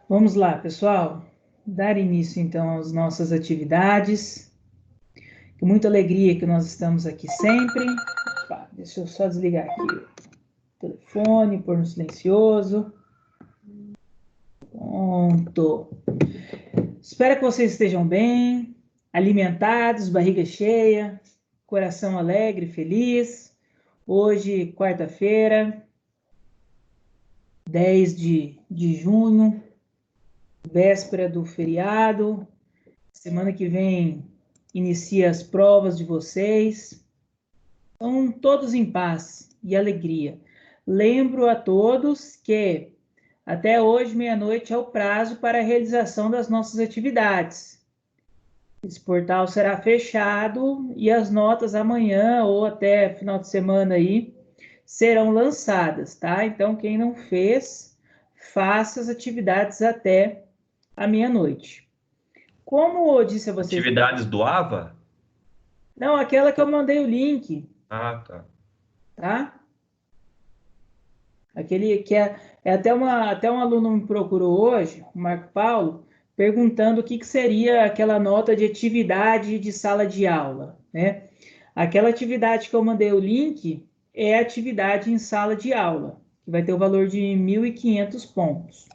Vamos lá, pessoal. Dar início, então, às nossas atividades. Com muita alegria que nós estamos aqui sempre. Opa, deixa eu só desligar aqui o telefone, pôr no silencioso. Pronto. Espero que vocês estejam bem, alimentados, barriga cheia, coração alegre, feliz. Hoje, quarta-feira, 10 de junho, véspera do feriado. Semana que vem inicia as provas de vocês. Estão todos em paz e alegria. Lembro a todos que até hoje, meia-noite, é o prazo para a realização das nossas atividades. Esse portal será fechado e as notas amanhã ou até final de semana aí serão lançadas, tá? Então, quem não fez, faça as atividades até a meia-noite. Como eu disse a vocês... Atividades do AVA? Não, aquela que eu mandei o link, Ah, tá. tá? Aquele que é até um aluno me procurou hoje, o Marco Paulo, perguntando o que seria aquela nota de atividade de sala de aula, né? Aquela atividade que eu mandei o link é atividade em sala de aula, que vai ter o valor de 1.500 pontos.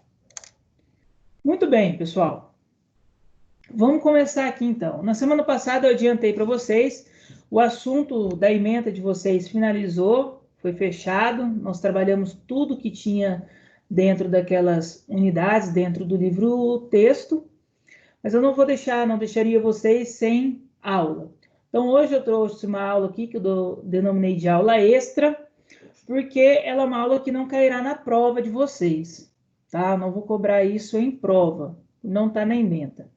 Muito bem, pessoal. Vamos começar aqui, então. Na semana passada eu adiantei para vocês, o assunto da ementa de vocês finalizou, foi fechado, nós trabalhamos tudo que tinha dentro daquelas unidades, dentro do livro texto, mas eu não deixaria vocês sem aula. Então, hoje eu trouxe uma aula aqui que eu denominei de aula extra, porque ela é uma aula que não cairá na prova de vocês, tá? Não vou cobrar isso em prova, não está na ementa.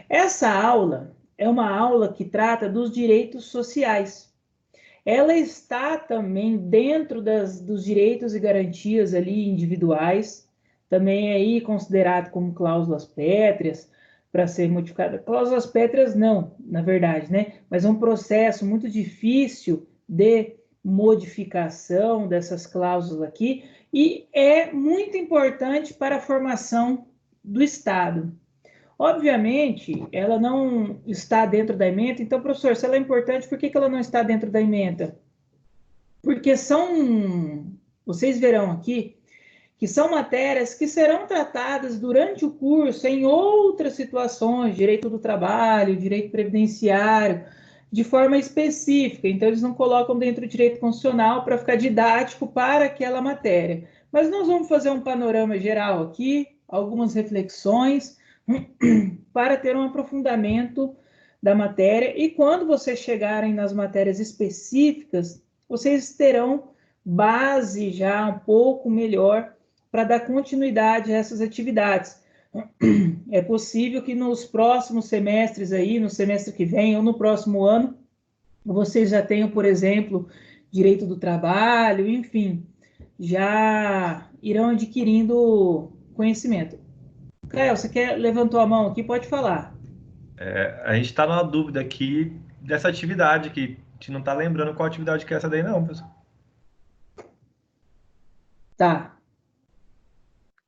Essa aula é uma aula que trata dos direitos sociais. Ela está também dentro dos direitos e garantias ali individuais, também aí considerado como cláusulas pétreas para ser modificada. Cláusulas pétreas não, na verdade, né? Mas é um processo muito difícil de modificação dessas cláusulas aqui e é muito importante para a formação do Estado. Obviamente, ela não está dentro da ementa. Então, professor, se ela é importante, por que ela não está dentro da ementa? Porque vocês verão aqui, que são matérias que serão tratadas durante o curso em outras situações, direito do trabalho, direito previdenciário, de forma específica. Então, eles não colocam dentro do direito constitucional para ficar didático para aquela matéria. Mas nós vamos fazer um panorama geral aqui, algumas reflexões, para ter um aprofundamento da matéria. E quando vocês chegarem nas matérias específicas, vocês terão base já um pouco melhor para dar continuidade a essas atividades. É possível que nos próximos semestres aí, no semestre que vem ou no próximo ano, vocês já tenham, por exemplo, direito do trabalho, enfim, já irão adquirindo conhecimento. Caio, você levantou a mão aqui, pode falar. A gente está numa dúvida aqui dessa atividade, que a gente não está lembrando qual atividade que é essa daí, não, pessoal. Tá.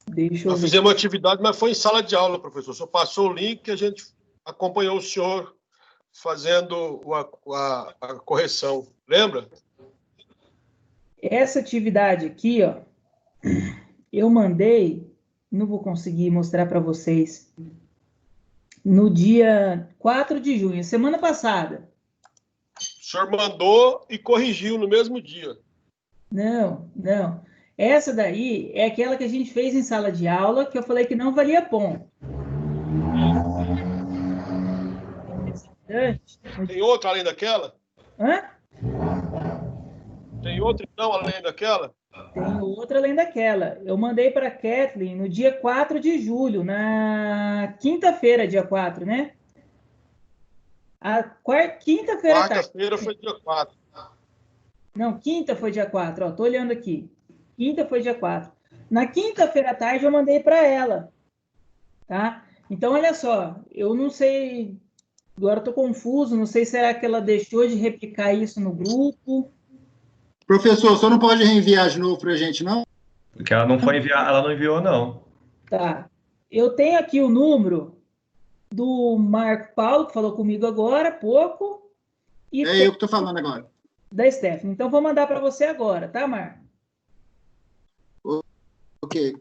Deixa eu Nós ver. fizemos uma atividade, mas foi em sala de aula, professor. Só passou o link e a gente acompanhou o senhor fazendo a correção. Lembra? Essa atividade aqui, ó, eu mandei, não vou conseguir mostrar para vocês, no dia 4 de junho, semana passada. O senhor mandou e corrigiu no mesmo dia. Não, não. Essa daí é aquela que a gente fez em sala de aula, que eu falei que não valia ponto. Tem outra além daquela? Hã? Tem outra, então, além daquela? Tem outra além daquela. Eu mandei para a Kathleen no dia 4 de julho, na quinta-feira, dia 4, né? Quinta-feira à tarde. Quarta-feira foi dia 4. Não, quinta foi dia 4, ó, tô olhando aqui. Quinta foi dia 4. Na quinta-feira à tarde eu mandei para ela, tá? Então, olha só, eu não sei, agora estou confuso, não sei se será que ela deixou de replicar isso no grupo. Professor, só não pode reenviar de novo para a gente, não? Porque ela não foi enviar, ela não enviou, não. Tá. eu tenho aqui o número do Marco Paulo, que falou comigo agora há pouco, e É eu que estou falando agora. da Stephanie. Então, vou mandar para você agora, tá, Marco? Ok.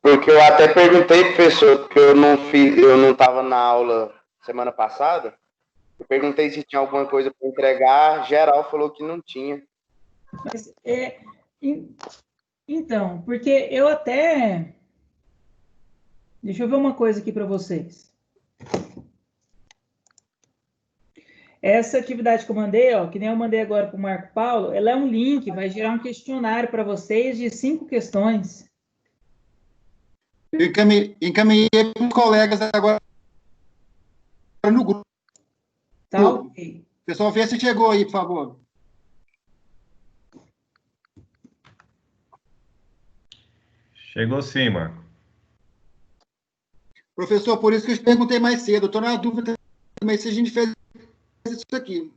Porque eu até perguntei, professor, porque eu não estava na aula semana passada. Eu perguntei se tinha alguma coisa para entregar, geral falou que não tinha. Mas, então, porque eu até... Deixa eu ver uma coisa aqui para vocês. Essa atividade que eu mandei, ó, que nem eu mandei agora para o Marco Paulo, ela é um link, vai gerar um questionário para vocês de 5 questões. Eu encaminhei com os colegas agora no grupo. Tá, ok. Pessoal, vê se chegou aí, por favor. Chegou sim, Marco. Professor, por isso que eu te perguntei mais cedo. Eu estou na dúvida também se a gente fez isso aqui.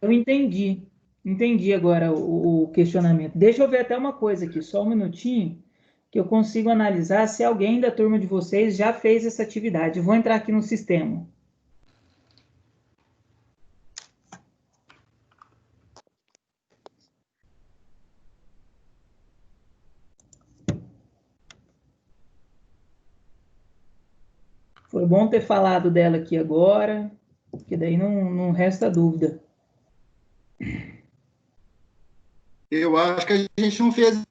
Eu entendi. Entendi agora o questionamento. Deixa eu ver até uma coisa aqui, só um minutinho, que eu consigo analisar se alguém da turma de vocês já fez essa atividade. Eu vou entrar aqui no sistema. Foi bom ter falado dela aqui agora, porque daí não resta dúvida. Eu acho que a gente não fez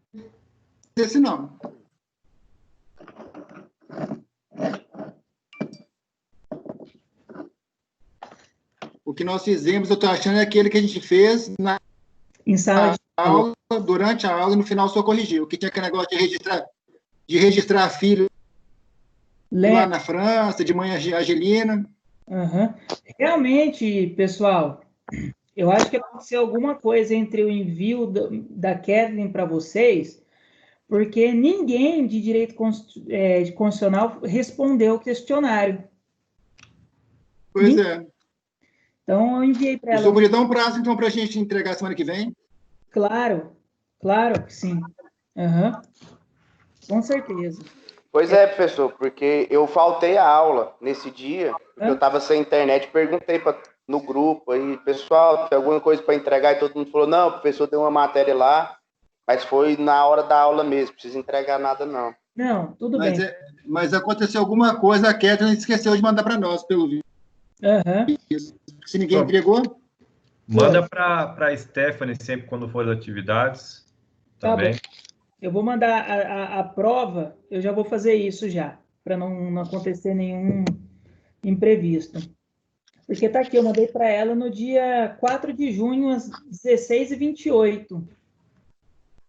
esse, não. O que nós fizemos, eu estou achando, é aquele que a gente fez na Em sala de aula. durante a aula, e no final só corrigiu. Que tinha aquele negócio de registrar filho lá na França, de mãe Angelina. Uhum. Realmente, pessoal, eu acho que aconteceu alguma coisa entre o envio da Kathleen para vocês, porque ninguém de direito de constitucional respondeu o questionário. Pois é. Então, eu enviei para ela. O senhor podia dar um prazo, então, para a gente entregar semana que vem? Claro, claro que sim. Uhum. Com certeza. Pois é, professor, porque eu faltei a aula nesse dia, porque eu estava sem internet, perguntei no grupo aí, pessoal, tem alguma coisa para entregar? E todo mundo falou, não, o professor deu uma matéria lá, mas foi na hora da aula mesmo, não precisa entregar nada, não. Não, tudo bem. Mas aconteceu alguma coisa, a Kathleen esqueceu de mandar para nós, pelo vídeo. Se ninguém entregou... Manda para a Stephanie sempre quando for as atividades. Também. Tá bom. Eu vou mandar a prova, eu já vou fazer isso já, para não acontecer nenhum imprevisto. Porque tá aqui, eu mandei para ela no dia 4 de junho, às 16h28.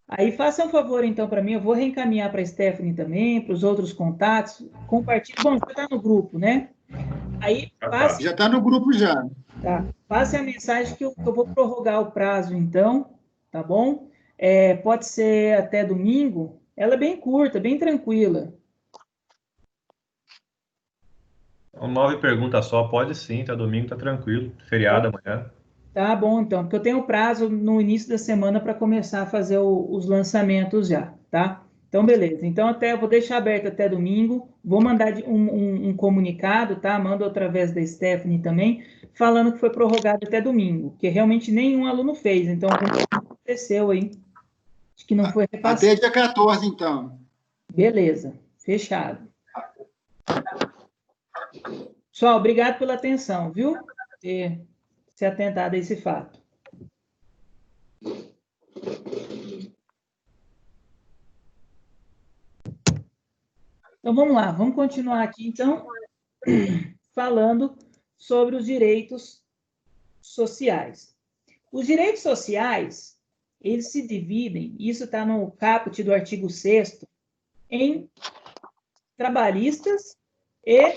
Aí faça um favor, então, para mim, eu vou reencaminhar para a Stephanie também, para os outros contatos, compartilhe. Bom, já está no grupo, né? Aí, já está no grupo já. Tá. Passe a mensagem que eu vou prorrogar o prazo, então, tá bom? Pode ser até domingo. Ela é bem curta, bem tranquila. São 9 perguntas só, pode sim, tá domingo, tá tranquilo. Feriado amanhã. Tá bom, então, porque eu tenho prazo no início da semana para começar a fazer os lançamentos já, tá? Então, beleza. Então, eu vou deixar aberto até domingo. Vou mandar um comunicado, tá? Mando através da Stephanie também, falando que foi prorrogado até domingo, que realmente nenhum aluno fez. Então, aconteceu aí. Acho que não foi repassado. Até dia 14, então. Beleza. Fechado. Pessoal, obrigado pela atenção, viu? Ter se atentado a esse fato. Então, vamos lá. Vamos continuar aqui, então, falando sobre os direitos sociais. Os direitos sociais, eles se dividem, isso está no caput do artigo 6º, em trabalhistas e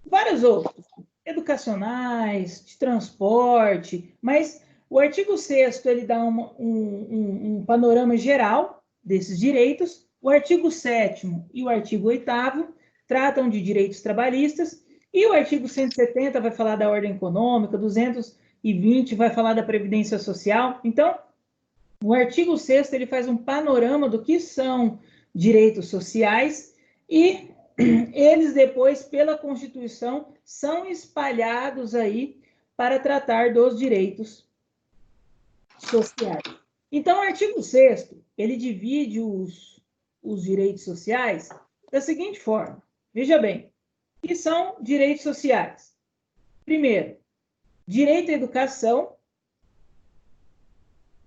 vários outros, educacionais, de transporte, mas o artigo 6º ele dá um panorama geral desses direitos, o artigo 7º e o artigo 8º tratam de direitos trabalhistas, e o artigo 170 vai falar da ordem econômica, 220 vai falar da previdência social. Então, O artigo 6º, ele faz um panorama do que são direitos sociais e eles depois, pela Constituição, são espalhados aí para tratar dos direitos sociais. Então, o artigo 6º, ele divide os direitos sociais da seguinte forma. Veja bem, o que são direitos sociais? Primeiro, direito à educação,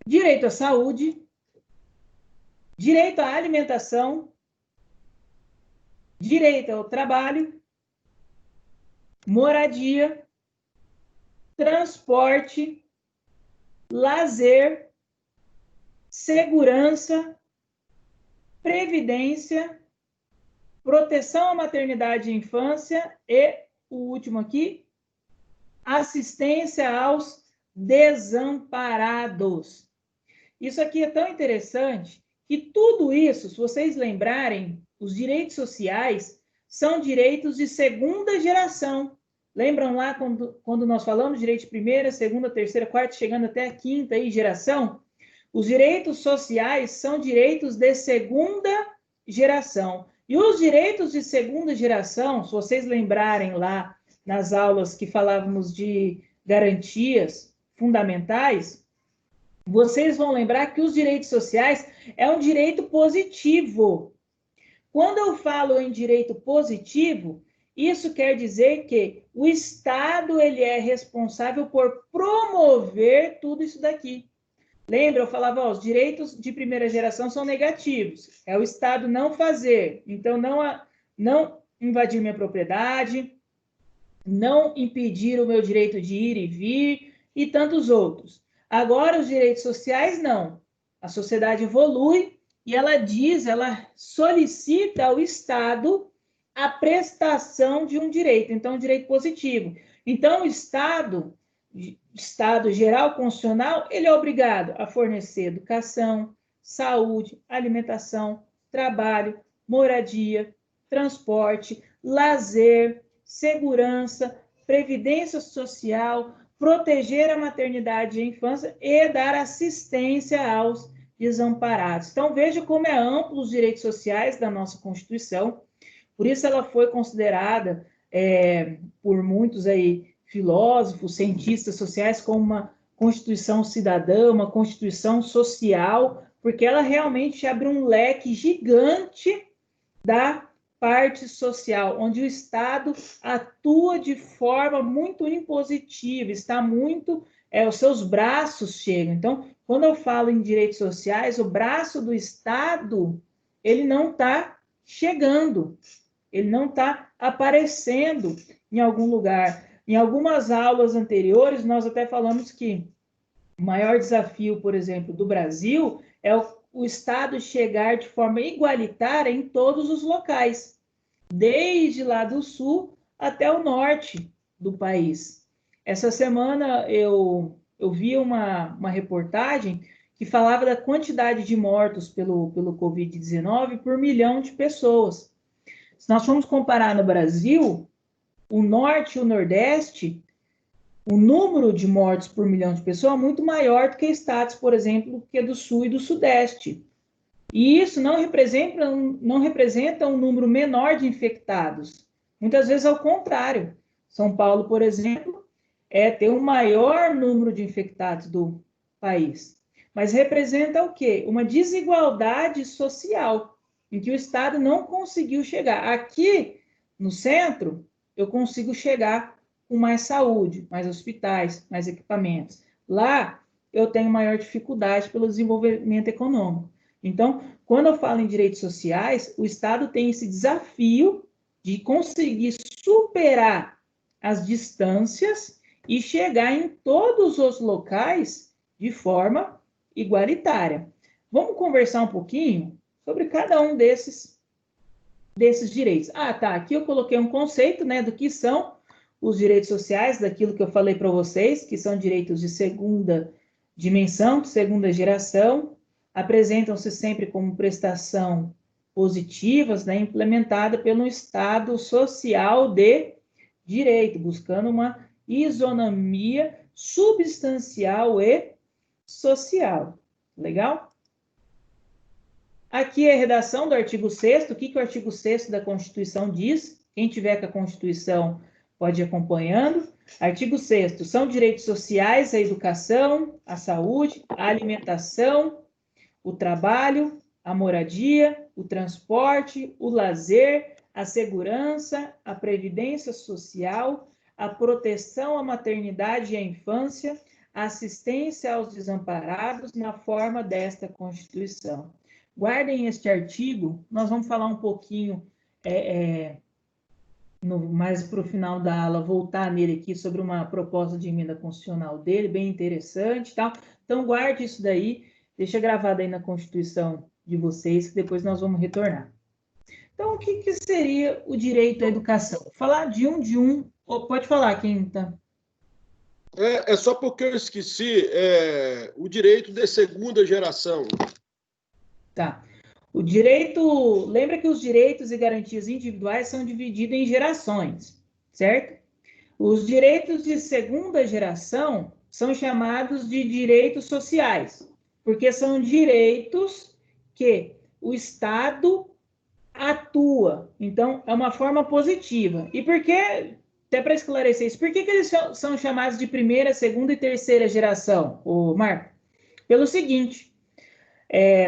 direito à saúde, direito à alimentação, direito ao trabalho, moradia, transporte, lazer, segurança, previdência, proteção à maternidade e infância e, o último aqui, assistência aos desamparados. Isso aqui é tão interessante que tudo isso, se vocês lembrarem, os direitos sociais são direitos de segunda geração. Lembram lá quando nós falamos de direito de primeira, segunda, terceira, quarta, chegando até a quinta aí, geração? Os direitos sociais são direitos de segunda geração. E os direitos de segunda geração, se vocês lembrarem lá nas aulas que falávamos de garantias fundamentais, vocês vão lembrar que os direitos sociais é um direito positivo. Quando eu falo em direito positivo, isso quer dizer que o Estado ele é responsável por promover tudo isso daqui. Lembra? Eu falava, ó, os direitos de primeira geração são negativos. É o Estado não fazer. Então, não invadir minha propriedade, não impedir o meu direito de ir e vir e tantos outros. Agora, os direitos sociais, não. A sociedade evolui e ela solicita ao Estado a prestação de um direito. Então, um direito positivo. Então, o Estado geral constitucional, ele é obrigado a fornecer educação, saúde, alimentação, trabalho, moradia, transporte, lazer, segurança, previdência social, proteger a maternidade e a infância e dar assistência aos desamparados. Então, veja como é amplo os direitos sociais da nossa Constituição. Por isso ela foi considerada por muitos aí filósofos, cientistas sociais, como uma Constituição cidadã, uma Constituição social, porque ela realmente abre um leque gigante da parte social, onde o Estado atua de forma muito impositiva, está muito, os seus braços chegam. Então, quando eu falo em direitos sociais, o braço do Estado, ele não está chegando, ele não está aparecendo em algum lugar. Em algumas aulas anteriores, nós até falamos que o maior desafio, por exemplo, do Brasil é o Estado chegar de forma igualitária em todos os locais, desde lá do sul até o norte do país. Essa semana eu vi uma reportagem que falava da quantidade de mortos pelo Covid-19 por milhão de pessoas. Se nós formos comparar no Brasil, o norte e o nordeste, o número de mortes por milhão de pessoas é muito maior do que estados, por exemplo, que é do sul e do sudeste. E isso não representa um número menor de infectados. Muitas vezes, ao contrário. São Paulo, por exemplo, tem o maior número de infectados do país. Mas representa o quê? Uma desigualdade social, em que o Estado não conseguiu chegar. Aqui, no centro, eu consigo chegar com mais saúde, mais hospitais, mais equipamentos. Lá, eu tenho maior dificuldade pelo desenvolvimento econômico. Então, quando eu falo em direitos sociais, o Estado tem esse desafio de conseguir superar as distâncias e chegar em todos os locais de forma igualitária. Vamos conversar um pouquinho sobre cada um desses direitos. Aqui eu coloquei um conceito, né, do que são os direitos sociais, daquilo que eu falei para vocês, que são direitos de segunda dimensão, segunda geração, apresentam-se sempre como prestação positivas, né, implementada pelo Estado social de direito, buscando uma isonomia substancial e social. Legal? Aqui é a redação do artigo 6º. O que o artigo 6º da Constituição diz? Quem tiver com a Constituição pode ir acompanhando. Artigo 6º. São direitos sociais a educação, a saúde, a alimentação, o trabalho, a moradia, o transporte, o lazer, a segurança, a previdência social, a proteção à maternidade e à infância, a assistência aos desamparados na forma desta Constituição. Guardem este artigo, nós vamos falar um pouquinho mais para o final da aula, voltar nele aqui sobre uma proposta de emenda constitucional dele, bem interessante e tal. Então, guarde isso daí, deixa gravado aí na Constituição de vocês, que depois nós vamos retornar. Então, o que seria o direito à educação? Falar de um, pode falar, quem está... É só porque eu esqueci o direito de segunda geração. Tá. O direito... Lembra que os direitos e garantias individuais são divididos em gerações, certo? Os direitos de segunda geração são chamados de direitos sociais, porque são direitos que o Estado atua. Então, é uma forma positiva. E por que... Até para esclarecer isso, por que eles são chamados de primeira, segunda e terceira geração, Marco? Pelo seguinte,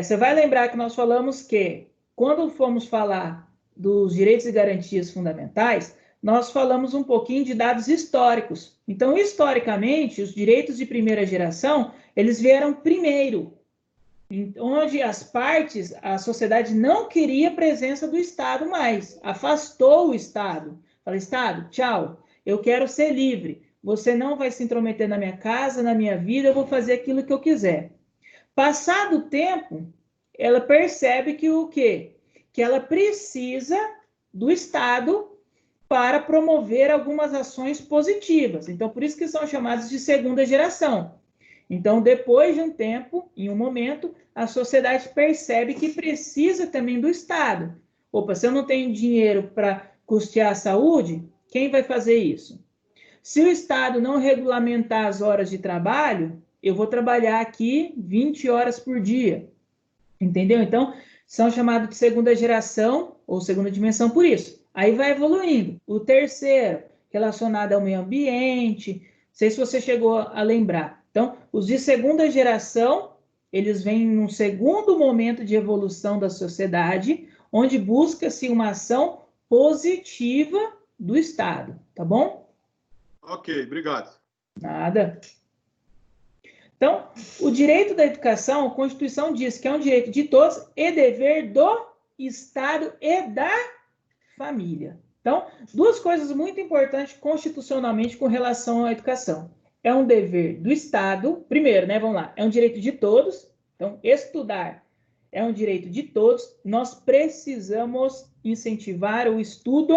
você vai lembrar que nós falamos que, quando fomos falar dos direitos e garantias fundamentais, nós falamos um pouquinho de dados históricos. Então, historicamente, os direitos de primeira geração, eles vieram primeiro, onde as partes, a sociedade não queria a presença do Estado mais, afastou o Estado. Fala, Estado, tchau, eu quero ser livre. Você não vai se intrometer na minha casa, na minha vida, eu vou fazer aquilo que eu quiser. Passado o tempo, ela percebe que o quê? Que ela precisa do Estado para promover algumas ações positivas. Então, por isso que são chamados de segunda geração. Então, depois de um tempo, em um momento, a sociedade percebe que precisa também do Estado. Opa, se eu não tenho dinheiro para custear a saúde, quem vai fazer isso? Se o Estado não regulamentar as horas de trabalho, eu vou trabalhar aqui 20 horas por dia. Entendeu? Então, são chamados de segunda geração ou segunda dimensão por isso. Aí vai evoluindo. O terceiro, relacionado ao meio ambiente, não sei se você chegou a lembrar. Então, os de segunda geração, eles vêm num segundo momento de evolução da sociedade, onde busca-se uma ação positiva do Estado, tá bom? Ok, obrigado. Nada. Então, o direito da educação, a Constituição diz que é um direito de todos e dever do Estado e da família. Então, duas coisas muito importantes constitucionalmente com relação à educação. É um dever do Estado, primeiro, né, vamos lá, é um direito de todos, então, estudar é um direito de todos, nós precisamos incentivar o estudo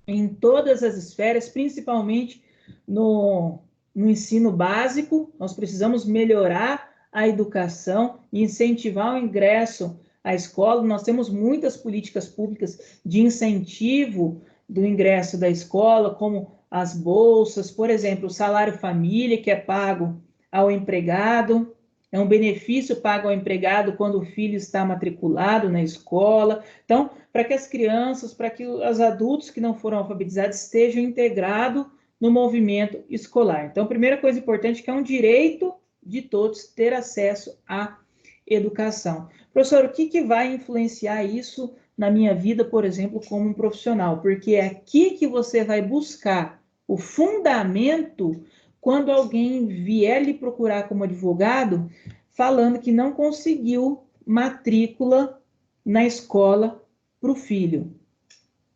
em todas as esferas, principalmente no ensino básico, nós precisamos melhorar a educação e incentivar o ingresso à escola. Nós temos muitas políticas públicas de incentivo do ingresso da escola, como as bolsas, por exemplo, o salário família, que é pago ao empregado, é um benefício pago ao empregado quando o filho está matriculado na escola. Então, para que as crianças, para que os adultos que não foram alfabetizados estejam integrados no movimento escolar. Então, a primeira coisa importante é que é um direito de todos ter acesso à educação. Professor, o que vai influenciar isso na minha vida, por exemplo, como um profissional? Porque é aqui que você vai buscar o fundamento quando alguém vier lhe procurar como advogado, falando que não conseguiu matrícula na escola para o filho.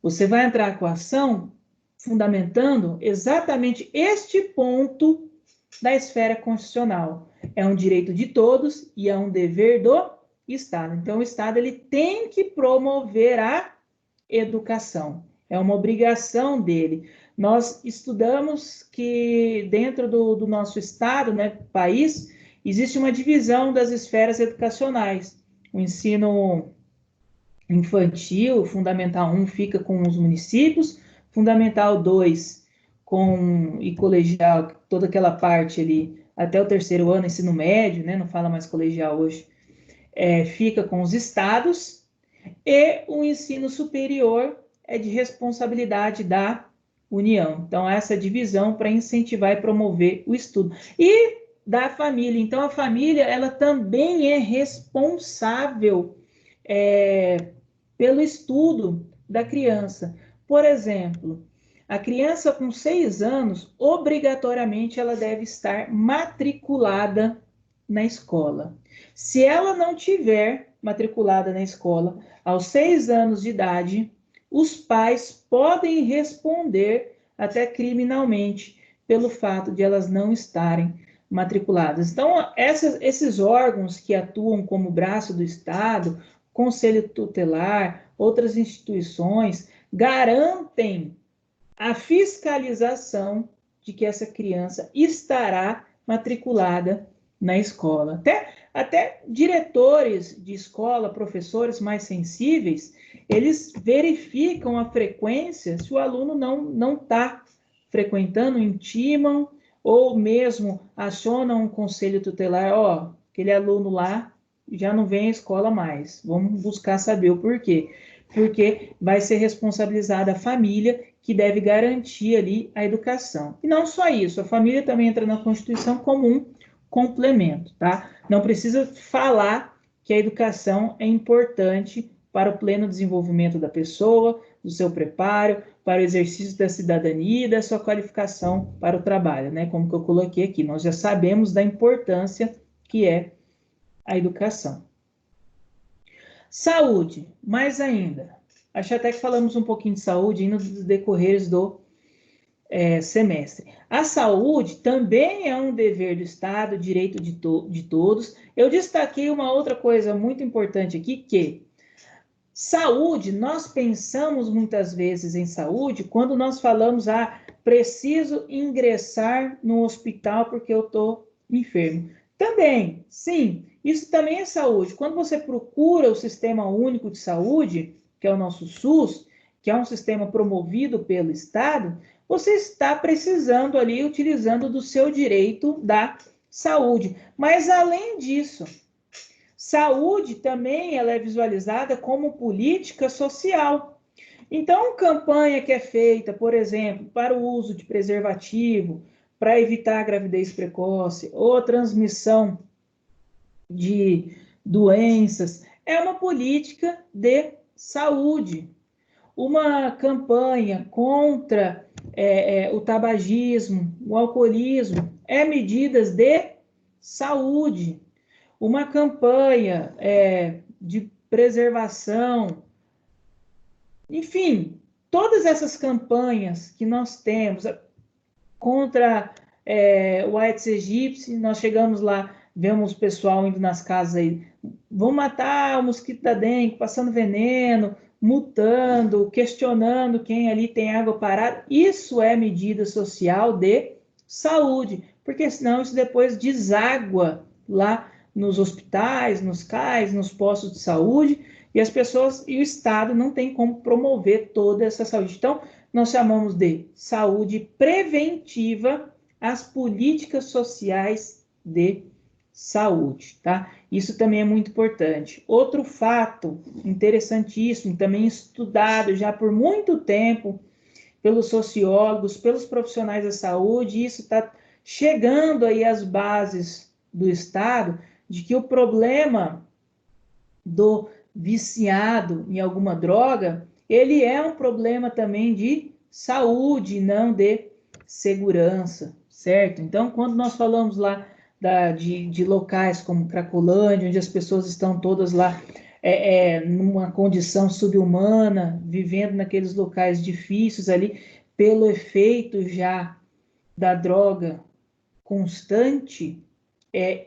Você vai entrar com a ação fundamentando exatamente este ponto da esfera constitucional. É um direito de todos e é um dever do Estado. Então, o Estado ele tem que promover a educação. É uma obrigação dele. Nós estudamos que dentro do nosso Estado, né, país, existe uma divisão das esferas educacionais. O ensino infantil, Fundamental 1, fica com os municípios, Fundamental 2 e colegial, toda aquela parte ali até o 3º ano, ensino médio, né, não fala mais colegial hoje, fica com os estados, e o ensino superior é de responsabilidade da União. Então, essa divisão para incentivar e promover o estudo. E da família. Então, a família, ela também é responsável pelo estudo da criança. Por exemplo, a criança com 6 anos, obrigatoriamente, ela deve estar matriculada na escola. Se ela não tiver matriculada na escola, aos 6 anos de idade, os pais podem responder até criminalmente pelo fato de elas não estarem matriculadas. Então, esses órgãos que atuam como braço do Estado, Conselho Tutelar, outras instituições, garantem a fiscalização de que essa criança estará matriculada na escola. Até diretores de escola, professores mais sensíveis, eles verificam a frequência se o aluno não está frequentando, intimam, ou mesmo acionam um conselho tutelar, aquele aluno lá já não vem à escola mais, vamos buscar saber o porquê. Porque vai ser responsabilizada a família, que deve garantir ali a educação. E não só isso, a família também entra na Constituição como um complemento, tá? Não precisa falar que a educação é importante para o pleno desenvolvimento da pessoa, do seu preparo, para o exercício da cidadania e da sua qualificação para o trabalho, né? Como que eu coloquei aqui, nós já sabemos da importância que é a educação. Saúde, mais ainda. Acho até que falamos um pouquinho de saúde nos decorreres do semestre. A saúde também é um dever do Estado, direito de todos. Eu destaquei uma outra coisa muito importante aqui, que saúde, nós pensamos muitas vezes em saúde quando nós falamos, preciso ingressar no hospital porque eu estou enfermo. Também, sim, isso também é saúde. Quando você procura o Sistema Único de Saúde, que é o nosso SUS, que é um sistema promovido pelo Estado, você está precisando ali, utilizando do seu direito da saúde. Mas, além disso, saúde também ela é visualizada como política social. Então, campanha que é feita, por exemplo, para o uso de preservativo, para evitar a gravidez precoce ou a transmissão de doenças, é uma política de saúde. Uma campanha contra o tabagismo, o alcoolismo, é medidas de saúde. Uma campanha de preservação, enfim, todas essas campanhas que nós temos contra o Aedes aegypti, nós chegamos lá, vemos o pessoal indo nas casas aí, vão matar o mosquito da dengue, passando veneno, multando, questionando quem ali tem água parada. Isso é medida social de saúde, porque senão isso depois deságua lá nos hospitais, nos CAIS, nos postos de saúde, e as pessoas e o Estado não tem como promover toda essa saúde. Então, nós chamamos de saúde preventiva as políticas sociais de saúde, tá? Isso também é muito importante. Outro fato interessantíssimo, também estudado já por muito tempo pelos sociólogos, pelos profissionais da saúde, isso está chegando aí às bases do Estado, de que o problema do viciado em alguma droga, ele é um problema também de saúde, não de segurança, certo? Então, quando nós falamos lá de locais como Cracolândia, onde as pessoas estão todas lá numa condição subhumana, vivendo naqueles locais difíceis ali, pelo efeito já da droga constante,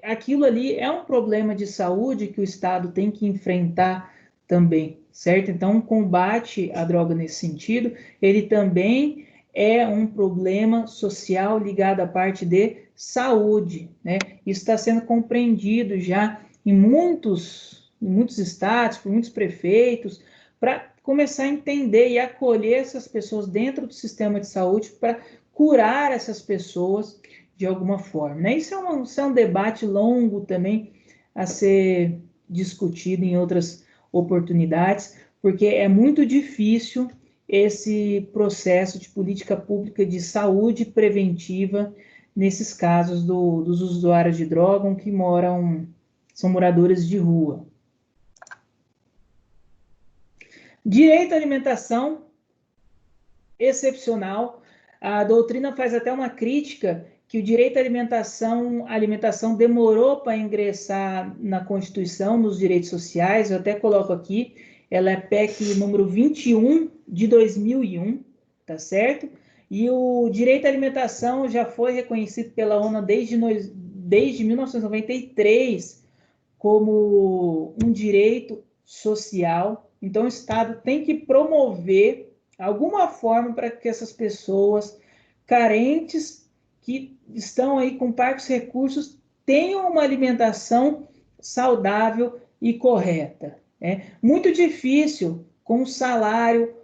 aquilo ali é um problema de saúde que o Estado tem que enfrentar também, certo? Então, o combate à droga nesse sentido, ele também é um problema social ligado à parte de saúde, né? Isso está sendo compreendido já em muitos estados, por muitos prefeitos, para começar a entender e acolher essas pessoas dentro do sistema de saúde, para curar essas pessoas de alguma forma, né? Isso é um debate longo também a ser discutido em outras oportunidades, porque é muito difícil esse processo de política pública de saúde preventiva nesses casos dos usuários de droga que são moradores de rua. Direito à alimentação, excepcional. A doutrina faz até uma crítica que o direito à alimentação demorou para ingressar na Constituição, nos direitos sociais. Eu até coloco aqui, ela é PEC número 21 de 2001, tá certo? E o direito à alimentação já foi reconhecido pela ONU desde 1993 como um direito social. Então, o Estado tem que promover alguma forma para que essas pessoas carentes que estão aí com parcos recursos tenham uma alimentação saudável e correta. É muito difícil, com o salário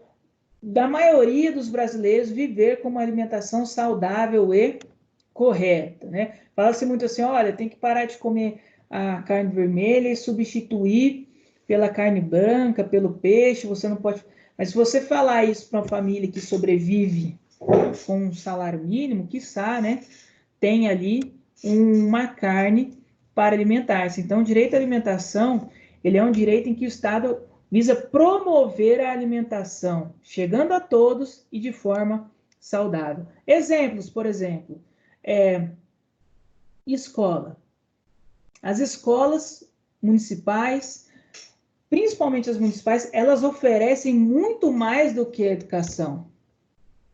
da maioria dos brasileiros, viver com uma alimentação saudável e correta, né? Fala-se muito assim, olha, tem que parar de comer a carne vermelha e substituir pela carne branca, pelo peixe, você não pode... Mas se você falar isso para uma família que sobrevive com um salário mínimo, quiçá, né, tem ali uma carne para alimentar-se. Então, o direito à alimentação, ele é um direito em que o Estado visa promover a alimentação, chegando a todos e de forma saudável. Exemplos, por exemplo, escola. As escolas municipais, principalmente as municipais, elas oferecem muito mais do que a educação.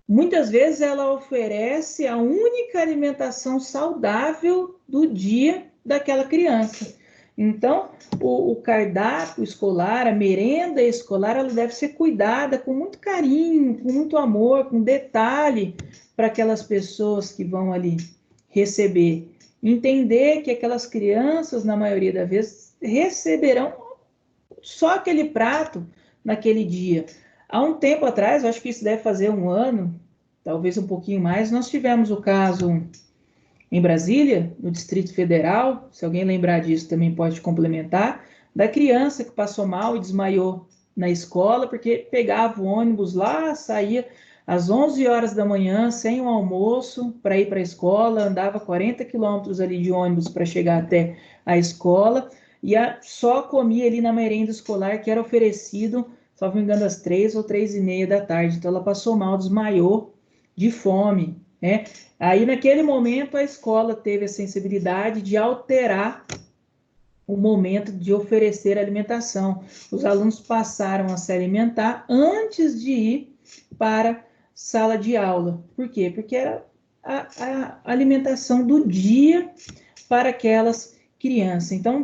Muitas vezes ela oferece a única alimentação saudável do dia daquela criança. Então, o cardápio escolar, a merenda escolar, ela deve ser cuidada com muito carinho, com muito amor, com detalhe para aquelas pessoas que vão ali receber. Entender que aquelas crianças, na maioria das vezes, receberão só aquele prato naquele dia. Há um tempo atrás, acho que isso deve fazer um ano, talvez um pouquinho mais, nós tivemos o caso em Brasília, no Distrito Federal, se alguém lembrar disso também pode complementar, da criança que passou mal e desmaiou na escola, porque pegava o ônibus lá, saía às 11 horas da manhã, sem um almoço, para ir para a escola, andava 40 quilômetros ali de ônibus para chegar até a escola, e só comia ali na merenda escolar que era oferecido, se não me engano, às 3 ou 3:30 da tarde. Então, ela passou mal, desmaiou de fome, né? Aí, naquele momento, a escola teve a sensibilidade de alterar o momento de oferecer alimentação. Os alunos passaram a se alimentar antes de ir para sala de aula. Por quê? Porque era a alimentação do dia para aquelas crianças. Então,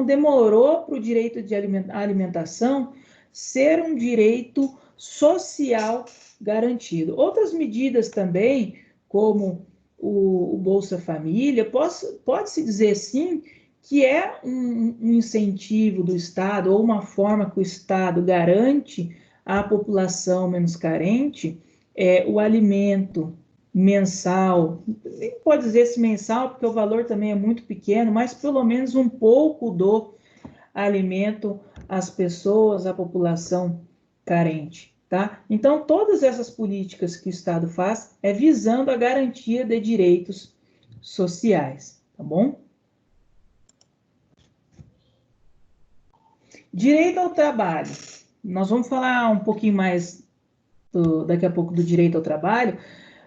demorou para o direito de alimentação ser um direito social garantido. Outras medidas também, como o Bolsa Família, pode-se dizer sim que é um incentivo do Estado ou uma forma que o Estado garante à população menos carente o alimento mensal, nem pode dizer-se mensal, porque o valor também é muito pequeno, mas pelo menos um pouco do alimento às pessoas, à população carente, tá? Então, todas essas políticas que o Estado faz é visando a garantia de direitos sociais, tá bom? Direito ao trabalho. Nós vamos falar um pouquinho mais daqui a pouco do direito ao trabalho,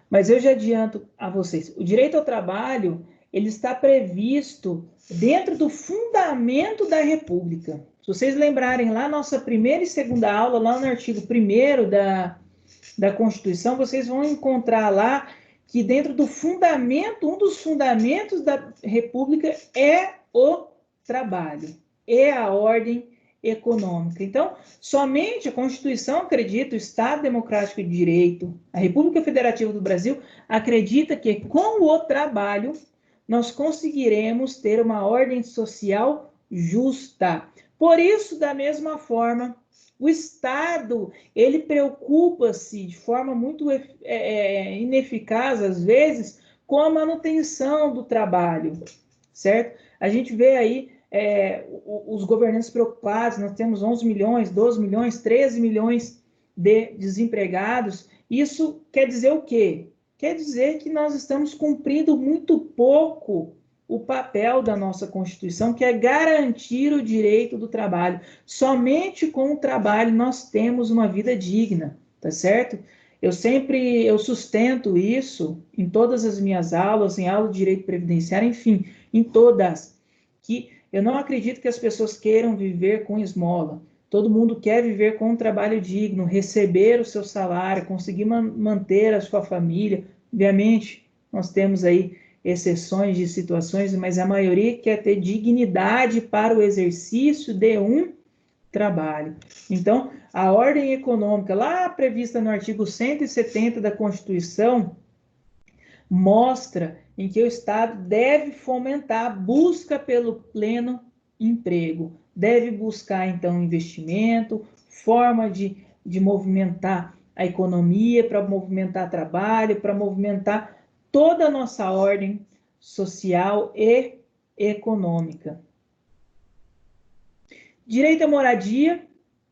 mas eu já adianto a vocês, o direito ao trabalho, ele está previsto dentro do fundamento da República. Se vocês lembrarem lá, nossa primeira e segunda aula, lá no artigo 1º da Constituição, vocês vão encontrar lá que dentro do fundamento, um dos fundamentos da República é o trabalho, é a ordem econômica. Então, somente a Constituição acredita, o Estado Democrático de Direito, a República Federativa do Brasil, acredita que com o trabalho nós conseguiremos ter uma ordem social justa. Por isso, da mesma forma, o Estado, ele preocupa-se de forma muito ineficaz, às vezes, com a manutenção do trabalho, certo? A gente vê aí os governantes preocupados, nós temos 11 milhões, 12 milhões, 13 milhões de desempregados. Isso quer dizer o quê? Quer dizer que nós estamos cumprindo muito pouco o papel da nossa Constituição, que é garantir o direito do trabalho. Somente com o trabalho nós temos uma vida digna, tá certo? Eu sustento isso em todas as minhas aulas, em aula de direito previdenciário, enfim, em todas, que eu não acredito que as pessoas queiram viver com esmola. Todo mundo quer viver com um trabalho digno, receber o seu salário, conseguir manter a sua família. Obviamente, nós temos aí exceções de situações, mas a maioria quer ter dignidade para o exercício de um trabalho. Então, a ordem econômica, lá prevista no artigo 170 da Constituição, mostra em que o Estado deve fomentar a busca pelo pleno emprego, deve buscar, então, investimento, forma de movimentar a economia, para movimentar trabalho, para movimentar toda a nossa ordem social e econômica. Direito à moradia,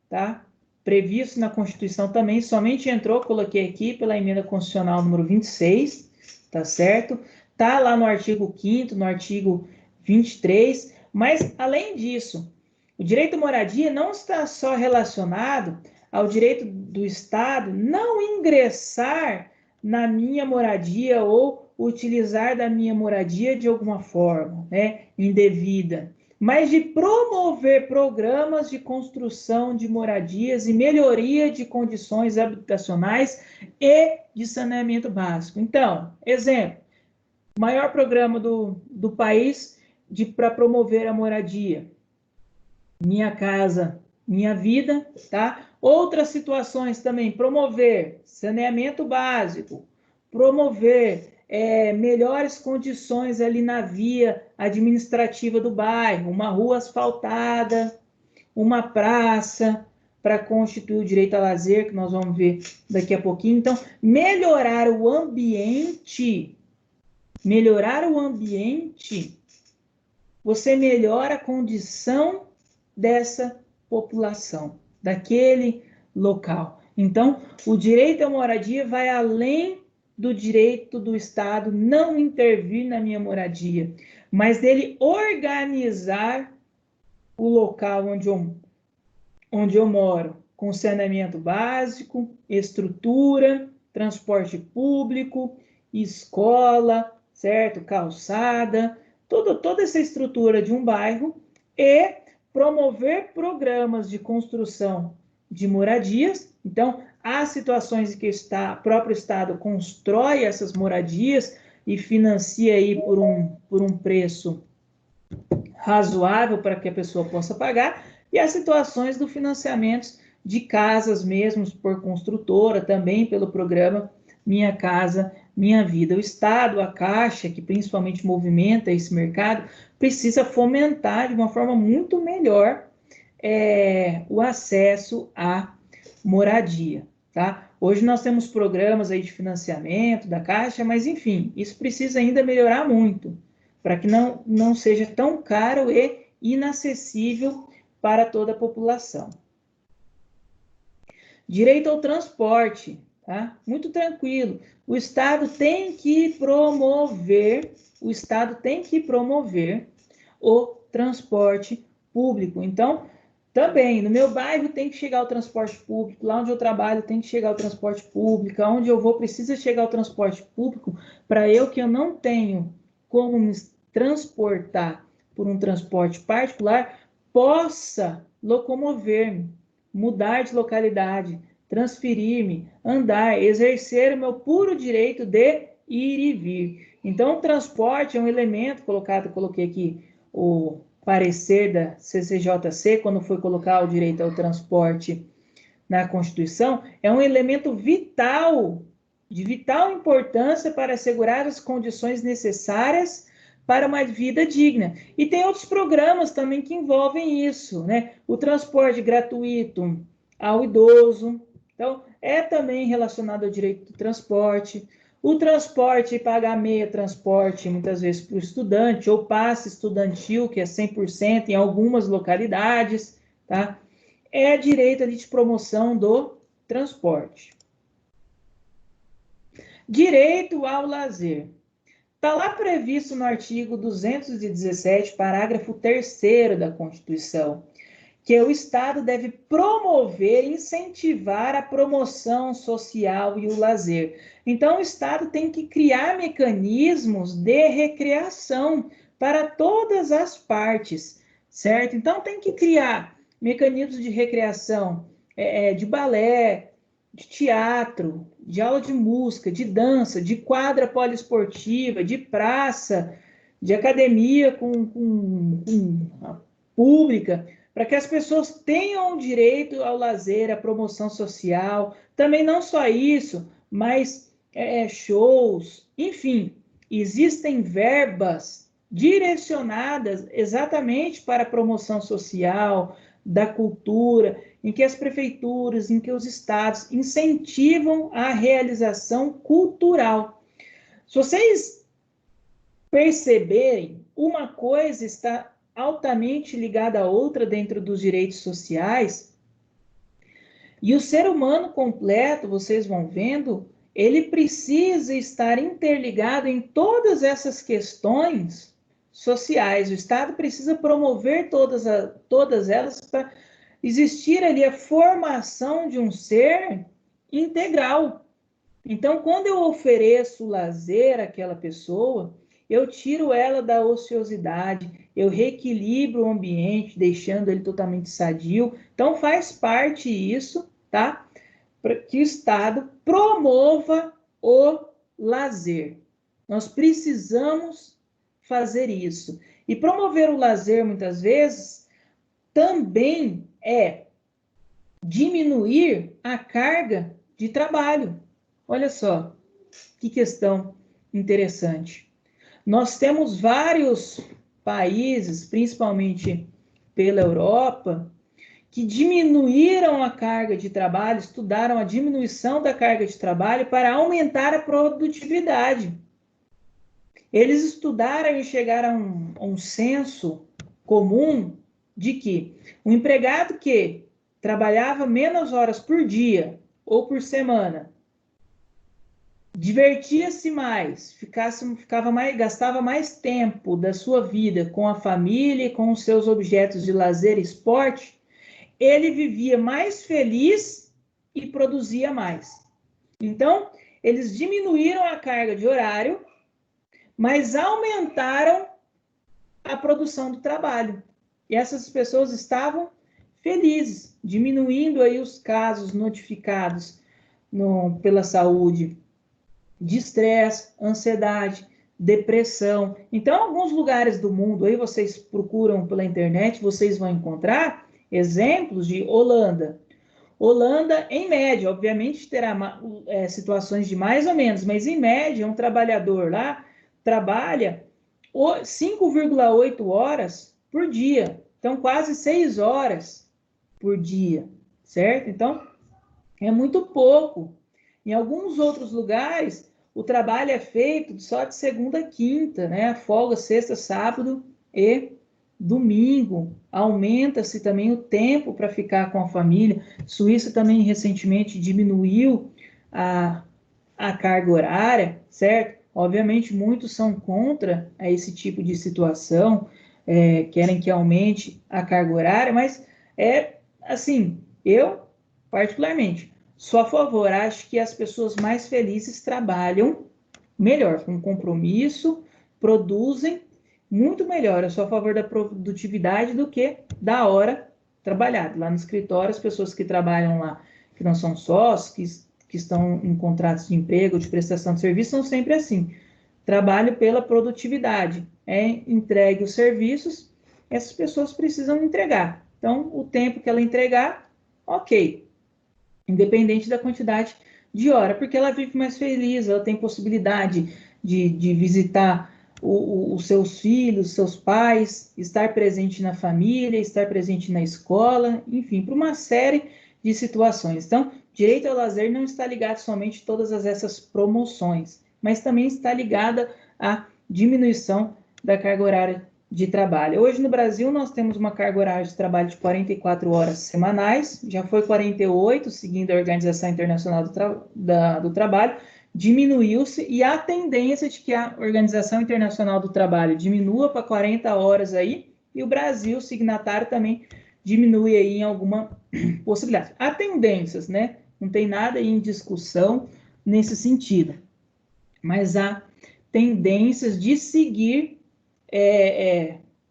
tá? Previsto na Constituição também, somente entrou, coloquei aqui, pela emenda constitucional número 26, tá certo? Tá lá no artigo 5º, no artigo 23, mas, além disso, o direito à moradia não está só relacionado ao direito do Estado não ingressar na minha moradia ou utilizar da minha moradia de alguma forma, né, indevida, mas de promover programas de construção de moradias e melhoria de condições habitacionais e de saneamento básico. Então, exemplo, o maior programa do país para promover a moradia, Minha Casa, Minha Vida, tá? Outras situações também, promover saneamento básico, promover melhores condições ali na via administrativa do bairro, uma rua asfaltada, uma praça para constituir o direito a lazer, que nós vamos ver daqui a pouquinho. Então, melhorar o ambiente, você melhora a condição dessa população, daquele local. Então, o direito à moradia vai além do direito do Estado não intervir na minha moradia, mas dele organizar o local onde eu moro, com saneamento básico, estrutura, transporte público, escola, certo? Calçada, toda essa estrutura de um bairro e promover programas de construção de moradias. Então, há situações em que o próprio Estado constrói essas moradias e financia aí por um preço razoável para que a pessoa possa pagar, e há situações do financiamento de casas mesmo por construtora, também pelo programa Minha Casa, Minha Vida. O Estado, a Caixa, que principalmente movimenta esse mercado, precisa fomentar de uma forma muito melhor o acesso à moradia, tá? Hoje nós temos programas aí de financiamento da Caixa, mas enfim, isso precisa ainda melhorar muito, para que não seja tão caro e inacessível para toda a população. Direito ao transporte, tá? Muito tranquilo. O Estado tem que promover o transporte público. Então, também, no meu bairro tem que chegar o transporte público, lá onde eu trabalho tem que chegar o transporte público, aonde eu vou precisa chegar o transporte público, para eu que eu não tenho como me transportar por um transporte particular, possa locomover-me, mudar de localidade, transferir-me, andar, exercer o meu puro direito de ir e vir. Então, o transporte é um elemento coloquei aqui o parecer da CCJC, quando foi colocar o direito ao transporte na Constituição, é um elemento vital, de vital importância para assegurar as condições necessárias para uma vida digna. E tem outros programas também que envolvem isso, né? O transporte gratuito ao idoso, então, é também relacionado ao direito do transporte. O transporte, pagar meia transporte, muitas vezes para o estudante, ou passe estudantil, que é 100% em algumas localidades, tá? É direito ali de promoção do transporte. Direito ao lazer. Está lá previsto no artigo 217, parágrafo 3º da Constituição, que o Estado deve promover e incentivar a promoção social e o lazer. Então, o Estado tem que criar mecanismos de recreação para todas as partes, certo? Então, tem que criar mecanismos de recreação, de balé, de teatro, de aula de música, de dança, de quadra poliesportiva, de praça, de academia com pública, para que as pessoas tenham direito ao lazer, à promoção social. Também não só isso, mas shows, enfim, existem verbas direcionadas exatamente para a promoção social, da cultura, em que as prefeituras, em que os estados incentivam a realização cultural. Se vocês perceberem, uma coisa está altamente ligada à outra dentro dos direitos sociais, e o ser humano completo, vocês vão vendo, ele precisa estar interligado em todas essas questões sociais. O Estado precisa promover todas elas para existir ali a formação de um ser integral. Então, quando eu ofereço lazer àquela pessoa, eu tiro ela da ociosidade, eu reequilibro o ambiente, deixando ele totalmente sadio. Então, faz parte isso, tá? Para que o Estado promova o lazer. Nós precisamos fazer isso. E promover o lazer, muitas vezes, também é diminuir a carga de trabalho. Olha só, que questão interessante. Nós temos vários países, principalmente pela Europa, que diminuíram a carga de trabalho, estudaram a diminuição da carga de trabalho para aumentar a produtividade. Eles estudaram e chegaram a um senso comum de que o empregado que trabalhava menos horas por dia ou por semana, divertia-se mais, gastava mais tempo da sua vida com a família e com os seus objetos de lazer e esporte, ele vivia mais feliz e produzia mais. Então, eles diminuíram a carga de horário, mas aumentaram a produção do trabalho. E essas pessoas estavam felizes, diminuindo aí os casos notificados pela saúde de estresse, ansiedade, depressão. Então, alguns lugares do mundo, aí vocês procuram pela internet, vocês vão encontrar exemplos de Holanda. Holanda, em média, obviamente terá situações de mais ou menos, mas em média, um trabalhador lá trabalha 5,8 horas por dia. Então, quase 6 horas por dia, certo? Então, é muito pouco. Em alguns outros lugares, o trabalho é feito só de segunda a quinta, né? Folga sexta, sábado e domingo. Aumenta-se também o tempo para ficar com a família. Suíça também recentemente diminuiu a carga horária, certo? Obviamente, muitos são contra esse tipo de situação, querem que aumente a carga horária, mas assim, eu, particularmente, sou a favor. Acho que as pessoas mais felizes trabalham melhor, com compromisso, produzem muito melhor. Eu sou a favor da produtividade do que da hora trabalhada. Lá no escritório, as pessoas que trabalham lá, que não são sócios, que estão em contratos de emprego, de prestação de serviço, são sempre assim. Trabalho pela produtividade. Entregue os serviços, essas pessoas precisam entregar. Então, o tempo que ela entregar, ok. Independente da quantidade de hora, porque ela vive mais feliz, ela tem possibilidade de visitar os seus filhos, seus pais, estar presente na família, estar presente na escola, enfim, para uma série de situações. Então, direito ao lazer não está ligado somente a todas essas promoções, mas também está ligada à diminuição da carga horária de trabalho. Hoje no Brasil nós temos uma carga horária de trabalho de 44 horas semanais, já foi 48, seguindo a Organização Internacional do Trabalho, diminuiu-se, e há tendência de que a Organização Internacional do Trabalho diminua para 40 horas aí, e o Brasil, signatário, também diminui aí em alguma possibilidade. Há tendências, né? Não tem nada aí em discussão nesse sentido, mas há tendências de seguir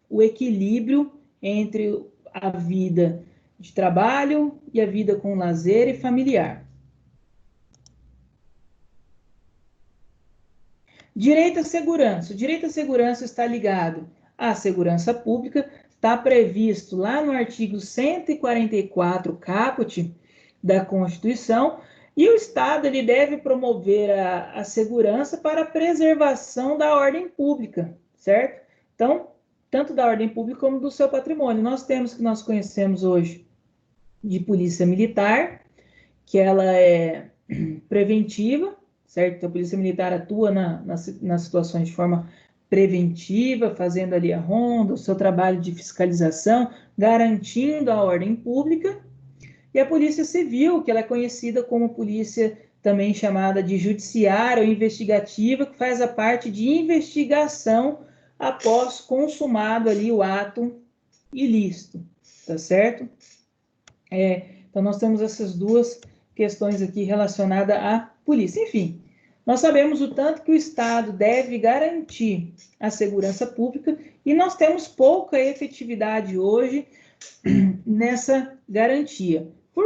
o equilíbrio entre a vida de trabalho e a vida com lazer e familiar. Direito à segurança. O direito à segurança está ligado à segurança pública, está previsto lá no artigo 144, caput da Constituição, e o Estado ele deve promover a segurança para a preservação da ordem pública, certo? Então, tanto da ordem pública como do seu patrimônio. Nós temos que nós conhecemos hoje de polícia militar, que ela é preventiva, certo? A polícia militar atua nas situações de forma preventiva, fazendo ali a ronda, o seu trabalho de fiscalização, garantindo a ordem pública. E a polícia civil, que ela é conhecida como polícia também chamada de judiciária ou investigativa, que faz a parte de investigação após consumado ali o ato ilícito, tá certo? Então, nós temos essas duas questões aqui relacionadas à polícia. Enfim, nós sabemos o tanto que o Estado deve garantir a segurança pública e nós temos pouca efetividade hoje nessa garantia, por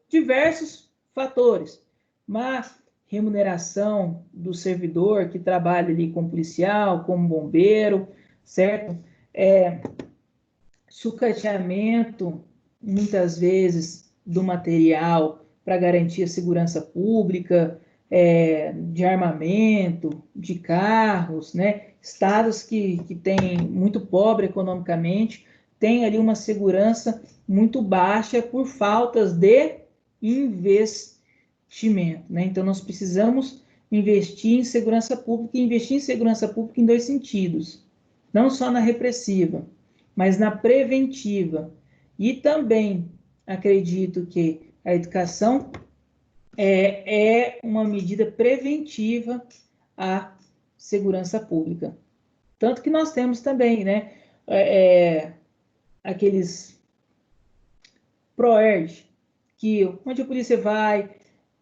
diversos fatores. Má remuneração do servidor que trabalha ali como policial, como bombeiro, certo? Sucateamento, muitas vezes, do material para garantir a segurança pública, de armamento, de carros, né? Estados que têm muito pobre economicamente, têm ali uma segurança muito baixa por faltas de investimento, né? Então, nós precisamos investir em segurança pública, e investir em segurança pública em dois sentidos, não só na repressiva, mas na preventiva. E também acredito que a educação é uma medida preventiva à segurança pública. Tanto que nós temos também, né, aqueles PROERD, onde a polícia vai,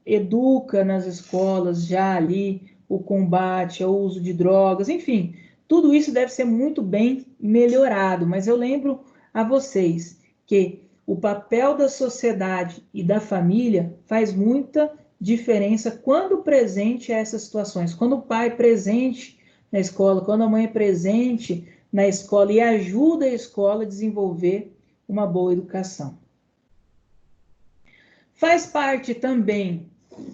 educa nas escolas já ali o combate ao uso de drogas, enfim, tudo isso deve ser muito bem melhorado, mas eu lembro a vocês que o papel da sociedade e da família faz muita diferença quando presente a essas situações. Quando o pai é presente na escola, quando a mãe é presente na escola e ajuda a escola a desenvolver uma boa educação. Faz parte também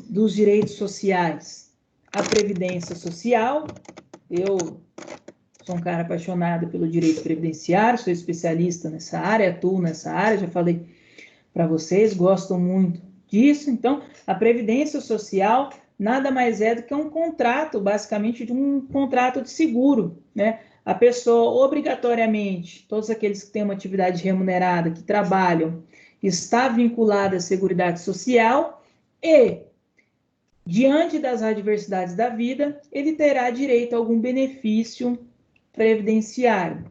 dos direitos sociais a previdência social. Eu sou um cara apaixonado pelo direito previdenciário, sou especialista nessa área, atuo nessa área, já falei para vocês, gosto muito disso. Então, a previdência social nada mais é do que um contrato, basicamente de um contrato de seguro, né? A pessoa, obrigatoriamente, todos aqueles que têm uma atividade remunerada, que trabalham, está vinculada à Seguridade Social e, diante das adversidades da vida, ele terá direito a algum benefício previdenciário.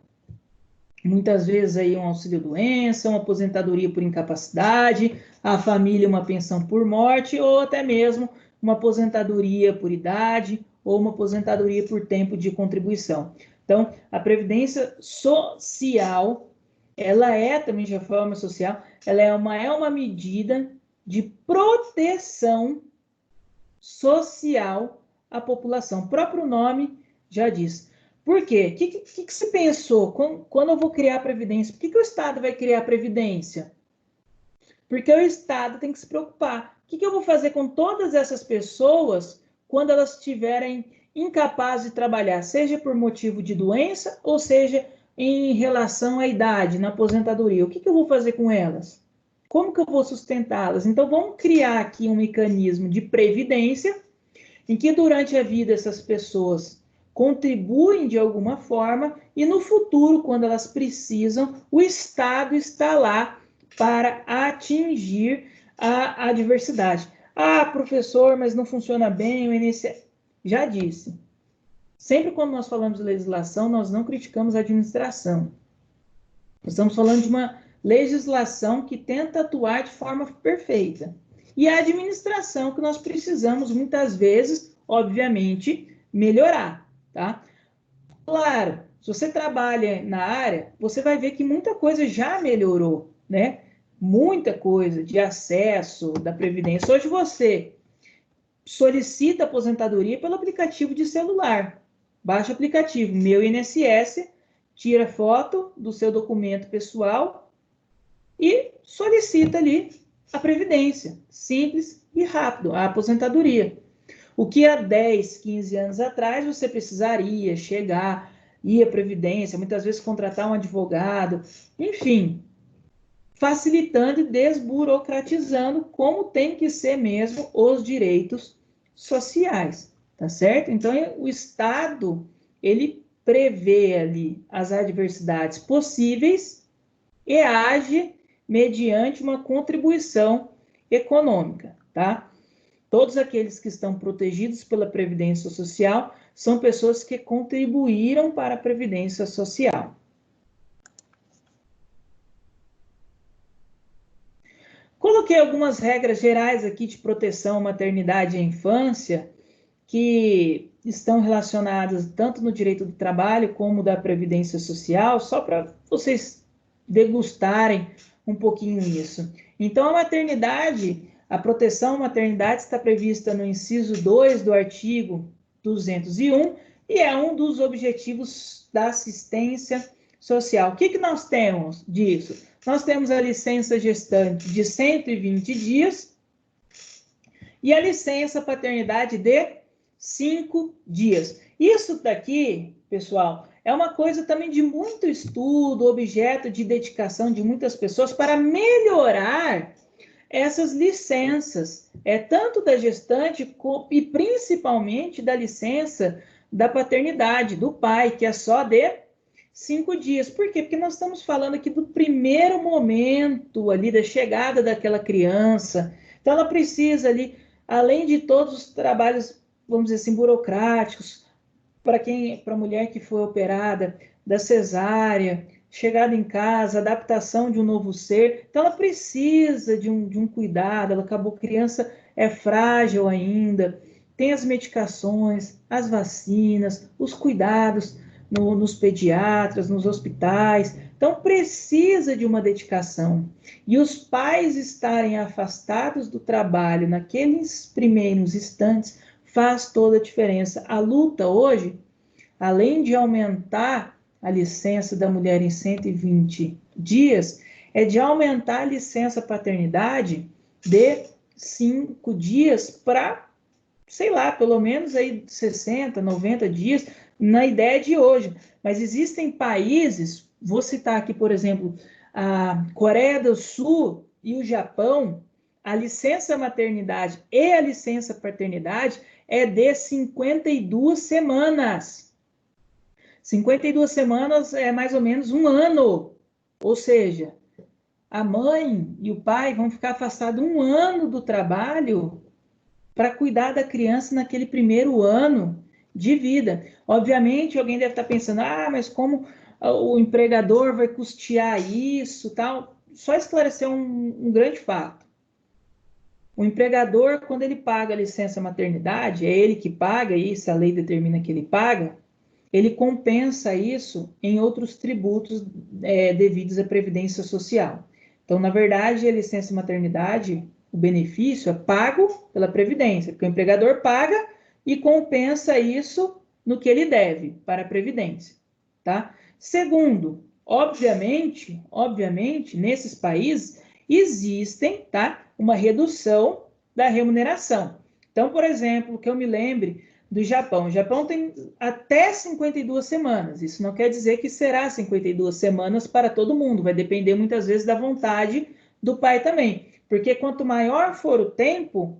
Muitas vezes aí um auxílio-doença, uma aposentadoria por incapacidade, a família uma pensão por morte, ou até mesmo uma aposentadoria por idade, ou uma aposentadoria por tempo de contribuição. Então, a previdência social, ela também de forma social, ela é uma medida de proteção social à população. O próprio nome já diz. Por quê? O que se pensou? Quando eu vou criar a Previdência? Por que o Estado vai criar a Previdência? Porque o Estado tem que se preocupar. O que eu vou fazer com todas essas pessoas quando elas estiverem incapazes de trabalhar, seja por motivo de doença ou seja em relação à idade, na aposentadoria. O que eu vou fazer com elas? Como que eu vou sustentá-las? Então, vamos criar aqui um mecanismo de previdência em que durante a vida essas pessoas contribuem de alguma forma e no futuro, quando elas precisam, o Estado está lá para atingir a diversidade. Ah, professor, mas não funciona bem o INSS. Já disse. Sempre quando nós falamos de legislação, nós não criticamos a administração. Nós estamos falando de uma legislação que tenta atuar de forma perfeita. E a administração que nós precisamos, muitas vezes, obviamente, melhorar, tá? Claro, se você trabalha na área, você vai ver que muita coisa já melhorou, né? Muita coisa de acesso da Previdência. Hoje você solicita aposentadoria pelo aplicativo de celular. Baixa o aplicativo Meu INSS, tira foto do seu documento pessoal e solicita ali a Previdência. Simples e rápido, a aposentadoria. O que há 10, 15 anos atrás você precisaria chegar, ir à Previdência, muitas vezes contratar um advogado, enfim, facilitando e desburocratizando como tem que ser mesmo os direitos sociais, tá certo? Então, o Estado, ele prevê ali as adversidades possíveis e age mediante uma contribuição econômica, tá? Todos aqueles que estão protegidos pela Previdência Social são pessoas que contribuíram para a Previdência Social. Coloquei algumas regras gerais aqui de proteção à maternidade e à infância que estão relacionadas tanto no direito do trabalho como da Previdência Social, só para vocês degustarem um pouquinho isso. Então, a maternidade, a proteção à maternidade está prevista no inciso 2 do artigo 201 e é um dos objetivos da assistência social. O que nós temos disso? Nós temos a licença gestante de 120 dias e a licença paternidade de 5 dias. Isso daqui, pessoal, é uma coisa também de muito estudo, objeto de dedicação de muitas pessoas para melhorar essas licenças, tanto da gestante e principalmente da licença da paternidade, do pai, que é só de 5 dias. Por quê? Porque nós estamos falando aqui do primeiro momento ali da chegada daquela criança. Então, ela precisa ali, além de todos os trabalhos, vamos dizer assim, burocráticos, para a mulher que foi operada, da cesárea, chegada em casa, adaptação de um novo ser. Então, ela precisa de um cuidado, ela acabou, criança é frágil ainda, tem as medicações, as vacinas, os cuidados nos pediatras, nos hospitais. Então, precisa de uma dedicação. E os pais estarem afastados do trabalho naqueles primeiros instantes faz toda a diferença. A luta hoje, além de aumentar a licença da mulher em 120 dias, é de aumentar a licença paternidade de 5 dias para, sei lá, pelo menos aí 60, 90 dias, na ideia de hoje. Mas existem países, vou citar aqui, por exemplo, a Coreia do Sul e o Japão, a licença maternidade e a licença paternidade é de 52 semanas. 52 semanas é mais ou menos um ano. Ou seja, a mãe e o pai vão ficar afastados um ano do trabalho para cuidar da criança naquele primeiro ano de vida. Obviamente, alguém deve estar pensando, mas como o empregador vai custear isso, tal? Só esclarecer um grande fato. O empregador, quando ele paga a licença maternidade, é ele que paga isso, a lei determina que ele paga, ele compensa isso em outros tributos devidos à Previdência Social. Então, na verdade, a licença maternidade, o benefício é pago pela Previdência, porque o empregador paga e compensa isso no que ele deve para a Previdência, tá? Segundo, obviamente, nesses países existem, tá, uma redução da remuneração. Então, por exemplo, que eu me lembre, do Japão. O Japão tem até 52 semanas. Isso não quer dizer que será 52 semanas para todo mundo. Vai depender muitas vezes da vontade do pai também. Porque quanto maior for o tempo,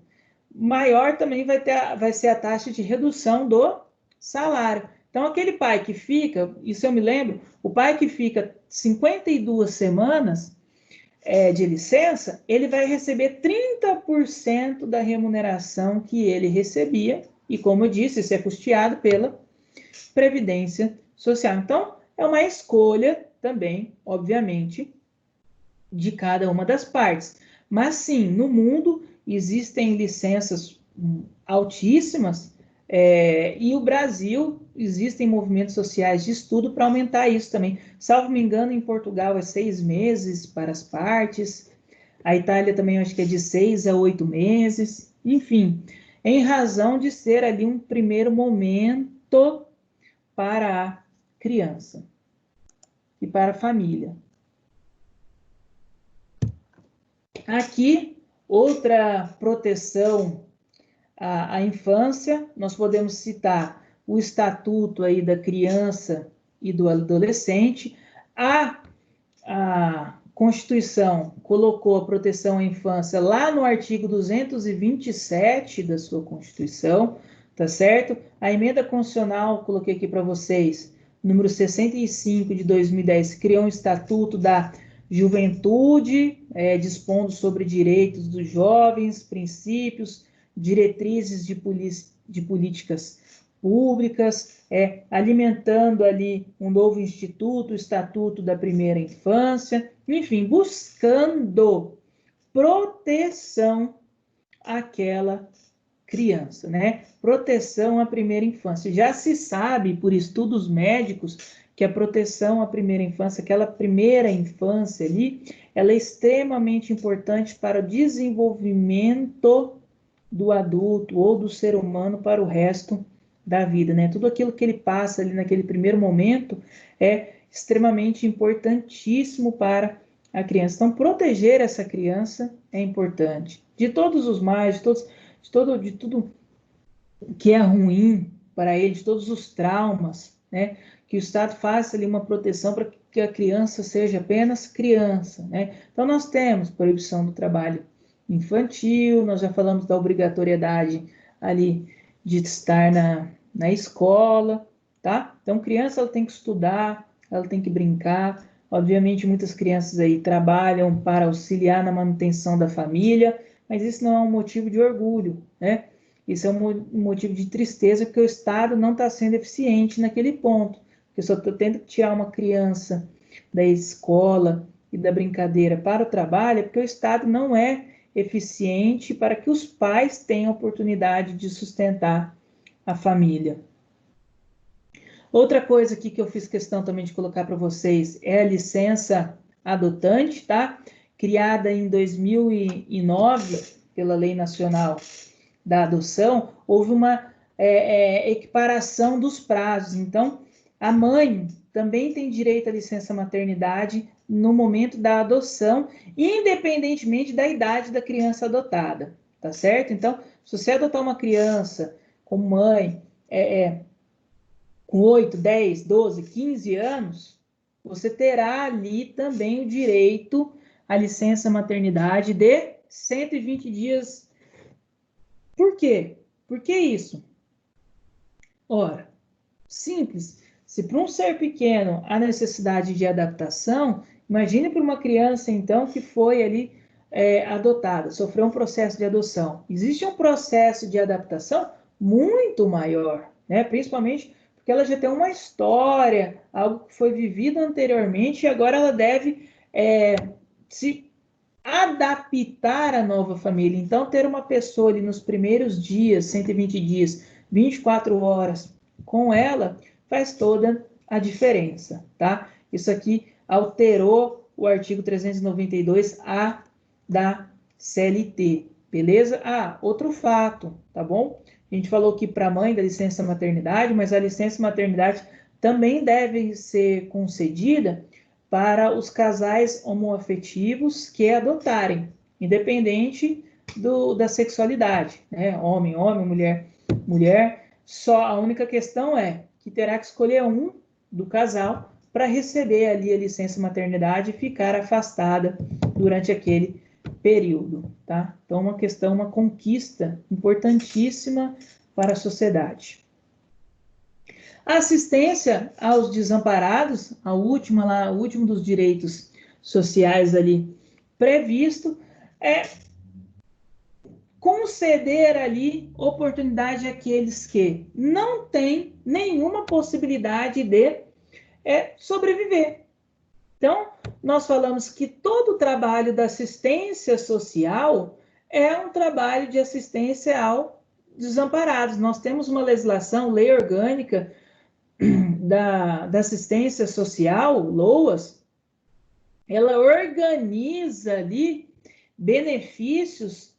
maior também vai ser a taxa de redução do salário. Então, aquele pai que fica, isso eu me lembro, o pai que fica 52 semanas de licença, ele vai receber 30% da remuneração que ele recebia, e como eu disse, isso é custeado pela Previdência Social. Então, é uma escolha também, obviamente, de cada uma das partes. Mas sim, no mundo existem licenças altíssimas, e o Brasil, existem movimentos sociais de estudo para aumentar isso também. Salvo me engano, em Portugal é 6 meses para as partes, a Itália também acho que é de 6 a 8 meses, enfim, em razão de ser ali um primeiro momento para a criança e para a família. Aqui, outra proteção à infância, nós podemos citar o Estatuto aí da Criança e do Adolescente. A Constituição colocou a proteção à infância lá no artigo 227 da sua Constituição, tá certo? A emenda constitucional, coloquei aqui para vocês, número 65 de 2010, criou um Estatuto da Juventude, dispondo sobre direitos dos jovens, princípios, diretrizes de políticas públicas, alimentando ali um novo instituto, o Estatuto da Primeira Infância, enfim, buscando proteção àquela criança, né? Proteção à primeira infância. Já se sabe, por estudos médicos, que a proteção à primeira infância, aquela primeira infância ali, ela é extremamente importante para o desenvolvimento do adulto ou do ser humano para o resto da vida, né? Tudo aquilo que ele passa ali naquele primeiro momento é extremamente importantíssimo para a criança. Então, proteger essa criança é importante. De todos os males, de tudo que é ruim para ele, de todos os traumas, né? Que o Estado faça ali uma proteção para que a criança seja apenas criança, né? Então, nós temos proibição do trabalho infantil, nós já falamos da obrigatoriedade ali de estar na escola, tá? Então, criança, ela tem que estudar, ela tem que brincar. Obviamente, muitas crianças aí trabalham para auxiliar na manutenção da família, mas isso não é um motivo de orgulho, né? Isso é um motivo de tristeza, porque o Estado não está sendo eficiente naquele ponto. Eu só estou tendo que tirar uma criança da escola e da brincadeira para o trabalho, porque o Estado não é eficiente para que os pais tenham oportunidade de sustentar a família. Outra coisa aqui que eu fiz questão também de colocar para vocês é a licença adotante, tá? Criada em 2009 pela Lei Nacional da Adoção, houve uma equiparação dos prazos. Então, a mãe também tem direito à licença maternidade no momento da adoção, independentemente da idade da criança adotada, tá certo? Então, se você adotar uma criança como mãe, com 8, 10, 12, 15 anos, você terá ali também o direito à licença maternidade de 120 dias. Por quê? Por que isso? Ora, simples. Se para um ser pequeno há necessidade de adaptação, imagine para uma criança, então, que foi ali adotada, sofreu um processo de adoção. Existe um processo de adaptação muito maior, né? Principalmente porque ela já tem uma história, algo que foi vivido anteriormente, e agora ela deve se adaptar à nova família. Então, ter uma pessoa ali nos primeiros dias, 120 dias, 24 horas com ela, faz toda a diferença, tá? Isso aqui alterou o artigo 392A da CLT, beleza? Outro fato, tá bom? A gente falou aqui para a mãe da licença maternidade, mas a licença maternidade também deve ser concedida para os casais homoafetivos que adotarem, independente da sexualidade, né? Homem, homem, mulher, mulher. Só a única questão é que terá que escolher um do casal para receber ali a licença maternidade e ficar afastada durante aquele período, tá? Então, uma conquista importantíssima para a sociedade. A assistência aos desamparados, o último dos direitos sociais ali previsto, é conceder ali oportunidade àqueles que não têm nenhuma possibilidade de sobreviver. Então, nós falamos que todo o trabalho da assistência social é um trabalho de assistência aos desamparados. Nós temos uma legislação, lei orgânica da assistência social, LOAS, ela organiza ali benefícios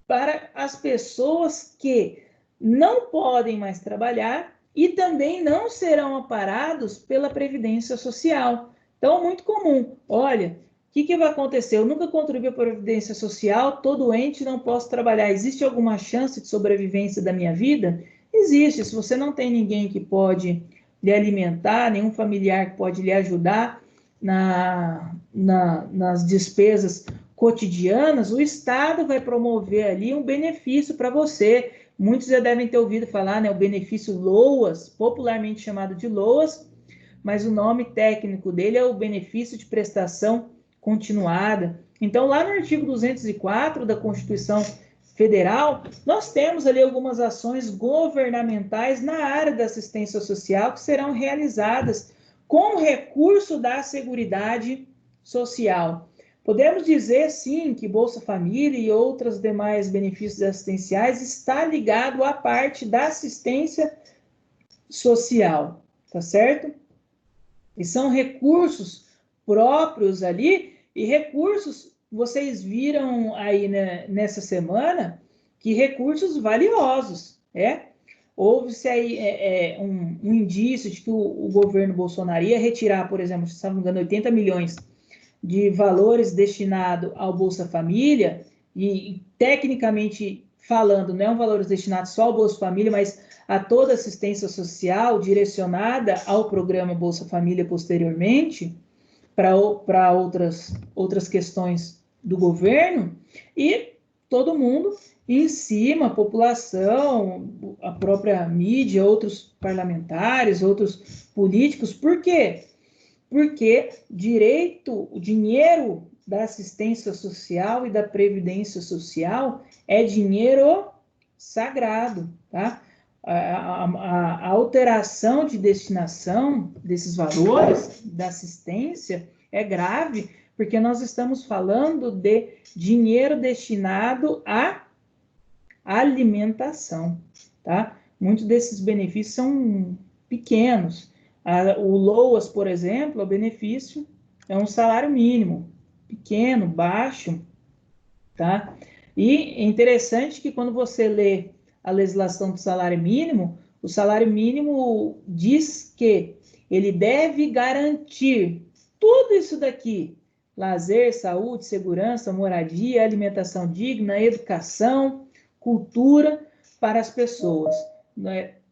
para as pessoas que não podem mais trabalhar e também não serão amparados pela Previdência Social. Então, é muito comum. Olha, o que vai acontecer? Eu nunca contribuí para a Previdência Social, estou doente, não posso trabalhar. Existe alguma chance de sobrevivência da minha vida? Existe. Se você não tem ninguém que pode lhe alimentar, nenhum familiar que pode lhe ajudar nas despesas cotidianas, o Estado vai promover ali um benefício para você. Muitos já devem ter ouvido falar, né, o benefício LOAS, popularmente chamado de LOAS, mas o nome técnico dele é o benefício de prestação continuada. Então, lá no artigo 204 da Constituição Federal, nós temos ali algumas ações governamentais na área da assistência social que serão realizadas com recurso da Seguridade Social. Podemos dizer, sim, que Bolsa Família e outros demais benefícios assistenciais está ligado à parte da assistência social, tá certo? E são recursos próprios ali, e recursos, vocês viram aí, né, nessa semana, que recursos valiosos, Houve-se aí um indício de que o governo Bolsonaro ia retirar, por exemplo, se não me engano, 80 milhões de valores destinados ao Bolsa Família, e tecnicamente falando, não é um valores destinados só ao Bolsa Família, mas a toda assistência social direcionada ao programa Bolsa Família posteriormente, para outras questões do governo, e todo mundo em cima, a população, a própria mídia, outros parlamentares, outros políticos. Por quê? Porque o dinheiro da assistência social e da previdência social é dinheiro sagrado, tá? A alteração de destinação desses valores da assistência é grave, porque nós estamos falando de dinheiro destinado à alimentação, tá? Muitos desses benefícios são pequenos. O LOAS, por exemplo, o benefício é um salário mínimo, pequeno, baixo, tá? E é interessante que quando você lê a legislação do salário mínimo, o salário mínimo diz que ele deve garantir tudo isso daqui: lazer, saúde, segurança, moradia, alimentação digna, educação, cultura para as pessoas.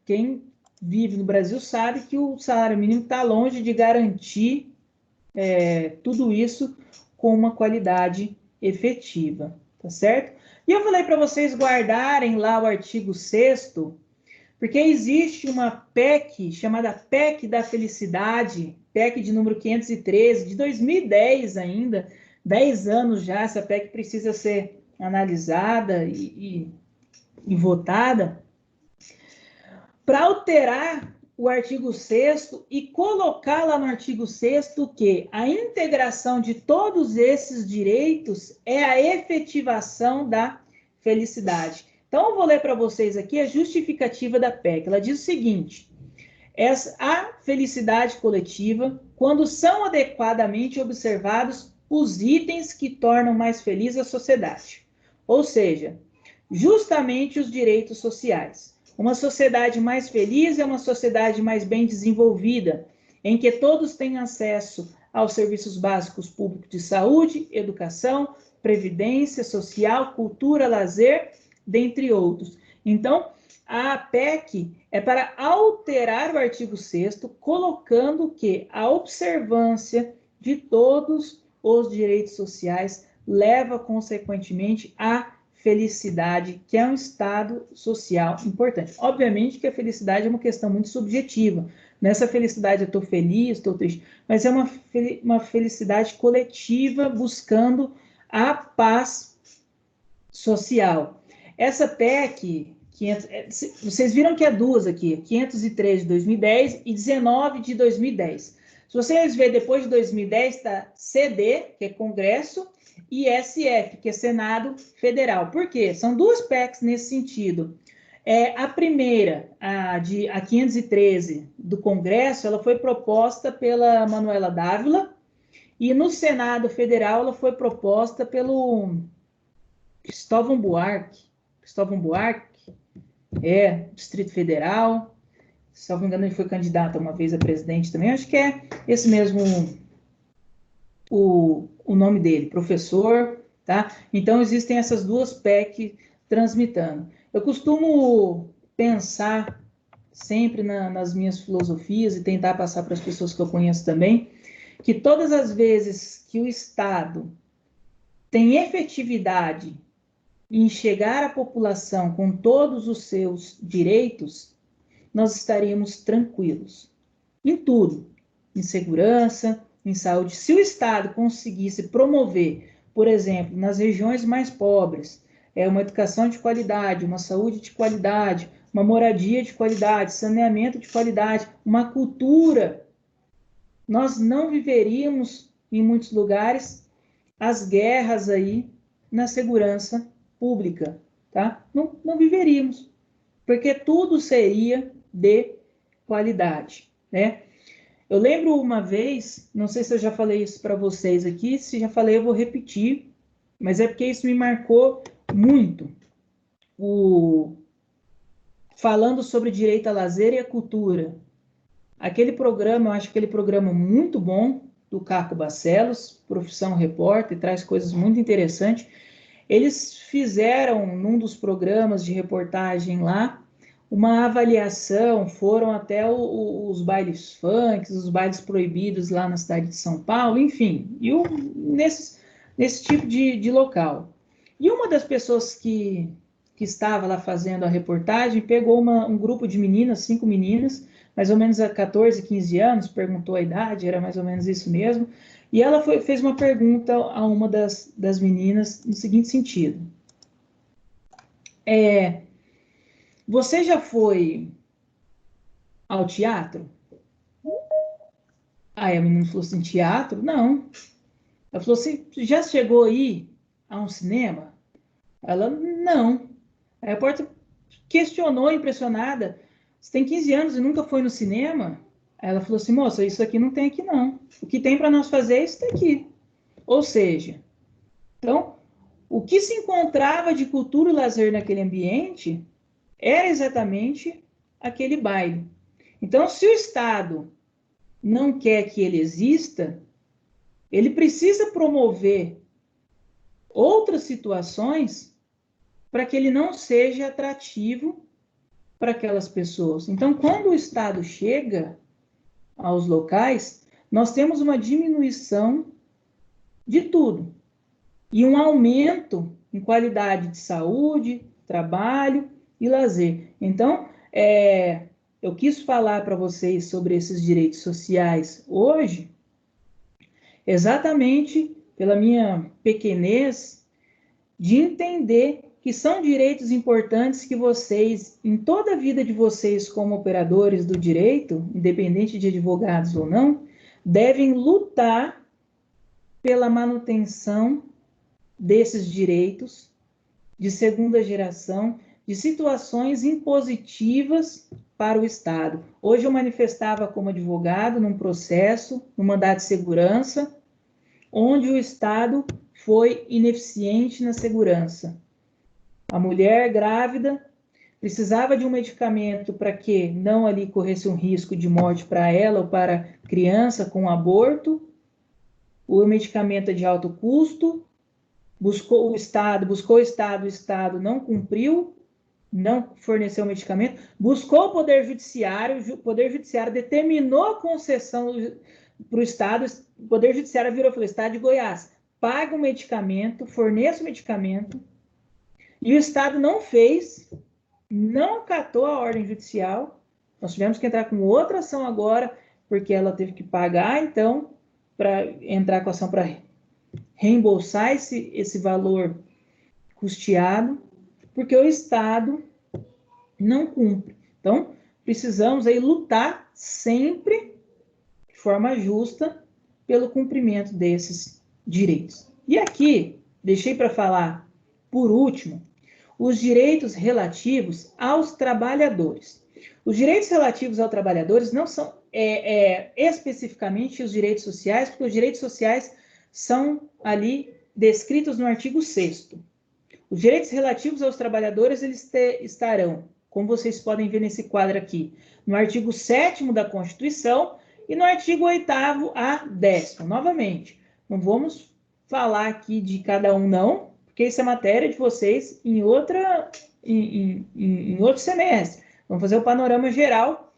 Quem vive no Brasil sabe que o salário mínimo está longe de garantir tudo isso com uma qualidade efetiva, tá certo? E eu falei para vocês guardarem lá o artigo 6º, porque existe uma PEC chamada PEC da Felicidade, PEC de número 513, de 2010 ainda, 10 anos já. Essa PEC precisa ser analisada e votada, para alterar o artigo 6º e colocar lá no artigo 6º que a integração de todos esses direitos é a efetivação da felicidade. Então, eu vou ler para vocês aqui a justificativa da PEC. Ela diz o seguinte: a felicidade coletiva, quando são adequadamente observados os itens que tornam mais feliz a sociedade, ou seja, justamente os direitos sociais. Uma sociedade mais feliz é uma sociedade mais bem desenvolvida, em que todos têm acesso aos serviços básicos públicos de saúde, educação, previdência social, cultura, lazer, dentre outros. Então, a PEC é para alterar o artigo 6º, colocando que a observância de todos os direitos sociais leva, consequentemente, à felicidade, que é um estado social importante. Obviamente que a felicidade é uma questão muito subjetiva. Nessa felicidade eu estou feliz, estou triste, mas é uma felicidade coletiva buscando a paz social. Essa PEC, vocês viram que é duas aqui, 503 de 2010 e 19 de 2010. Se vocês verem, depois de 2010 está CD, que é Congresso, e SF, que é Senado Federal. Por quê? São duas PECs nesse sentido. A primeira, a 513 do Congresso, ela foi proposta pela Manuela Dávila, e no Senado Federal ela foi proposta pelo Cristóvão Buarque, Distrito Federal. Se não me engano, ele foi candidato uma vez a presidente também. Acho que é esse mesmo o nome dele, professor, tá? Então, existem essas duas PEC transmitando. Eu costumo pensar sempre nas minhas filosofias e tentar passar para as pessoas que eu conheço também, que todas as vezes que o Estado tem efetividade em chegar à população com todos os seus direitos, nós estaríamos tranquilos. Em tudo, em segurança, em saúde. Se o Estado conseguisse promover, por exemplo, nas regiões mais pobres, uma educação de qualidade, uma saúde de qualidade, uma moradia de qualidade, saneamento de qualidade, uma cultura, nós não viveríamos, em muitos lugares, as guerras aí na segurança pública, tá? Não viveríamos, porque tudo seria de qualidade, né? Eu lembro uma vez, não sei se eu já falei isso para vocês aqui, se já falei eu vou repetir, mas é porque isso me marcou muito. Falando sobre direito a lazer e a cultura. Aquele programa, eu acho aquele programa muito bom, do Caco Barcelos, Profissão Repórter, traz coisas muito interessantes. Eles fizeram, num dos programas de reportagem lá, uma avaliação, foram até os bailes funk, os bailes proibidos lá na cidade de São Paulo, enfim, nesse tipo de local. E uma das pessoas que estava lá fazendo a reportagem pegou um grupo de meninas, 5 meninas, mais ou menos a 14, 15 anos, perguntou a idade, era mais ou menos isso mesmo, e ela fez uma pergunta a uma das meninas no seguinte sentido. Você já foi ao teatro? Aí a menina falou assim, teatro? Não. Ela falou assim, já chegou aí a um cinema? Ela, não. Aí a repórter questionou, impressionada, você tem 15 anos e nunca foi no cinema? Aí ela falou assim, moça, isso aqui não tem aqui não. O que tem para nós fazer é isso daqui. Ou seja, então, o que se encontrava de cultura e lazer naquele ambiente era exatamente aquele baile. Então, se o Estado não quer que ele exista, ele precisa promover outras situações para que ele não seja atrativo para aquelas pessoas. Então, quando o Estado chega aos locais, nós temos uma diminuição de tudo e um aumento em qualidade de saúde, trabalho e lazer. Então, eu quis falar para vocês sobre esses direitos sociais hoje, exatamente pela minha pequenez, de entender que são direitos importantes que vocês, em toda a vida de vocês como operadores do direito, independente de advogados ou não, devem lutar pela manutenção desses direitos de segunda geração, de situações impositivas para o Estado. Hoje eu manifestava como advogado num processo, no mandado de segurança, onde o Estado foi ineficiente na segurança. A mulher grávida precisava de um medicamento para que não ali corresse um risco de morte para ela ou para a criança com aborto. O medicamento é de alto custo, buscou o Estado, o Estado não cumpriu, não forneceu o medicamento, buscou o Poder Judiciário, o Poder Judiciário determinou a concessão para o Estado, o Poder Judiciário virou e falou, Estado de Goiás, paga o medicamento, forneça o medicamento, e o Estado não fez, não acatou a ordem judicial, nós tivemos que entrar com outra ação agora, porque ela teve que pagar, então, para entrar com a ação para reembolsar esse valor custeado, porque o Estado não cumpre. Então, precisamos aí lutar sempre de forma justa pelo cumprimento desses direitos. E aqui, deixei para falar, por último, os direitos relativos aos trabalhadores. Os direitos relativos aos trabalhadores não são especificamente os direitos sociais, porque os direitos sociais são ali descritos no artigo 6º. Os direitos relativos aos trabalhadores, eles estarão, como vocês podem ver nesse quadro aqui, no artigo 7º da Constituição e no artigo 8º a 10º. Novamente, não vamos falar aqui de cada um, não, porque isso é matéria de vocês em outro semestre. Vamos fazer o panorama geral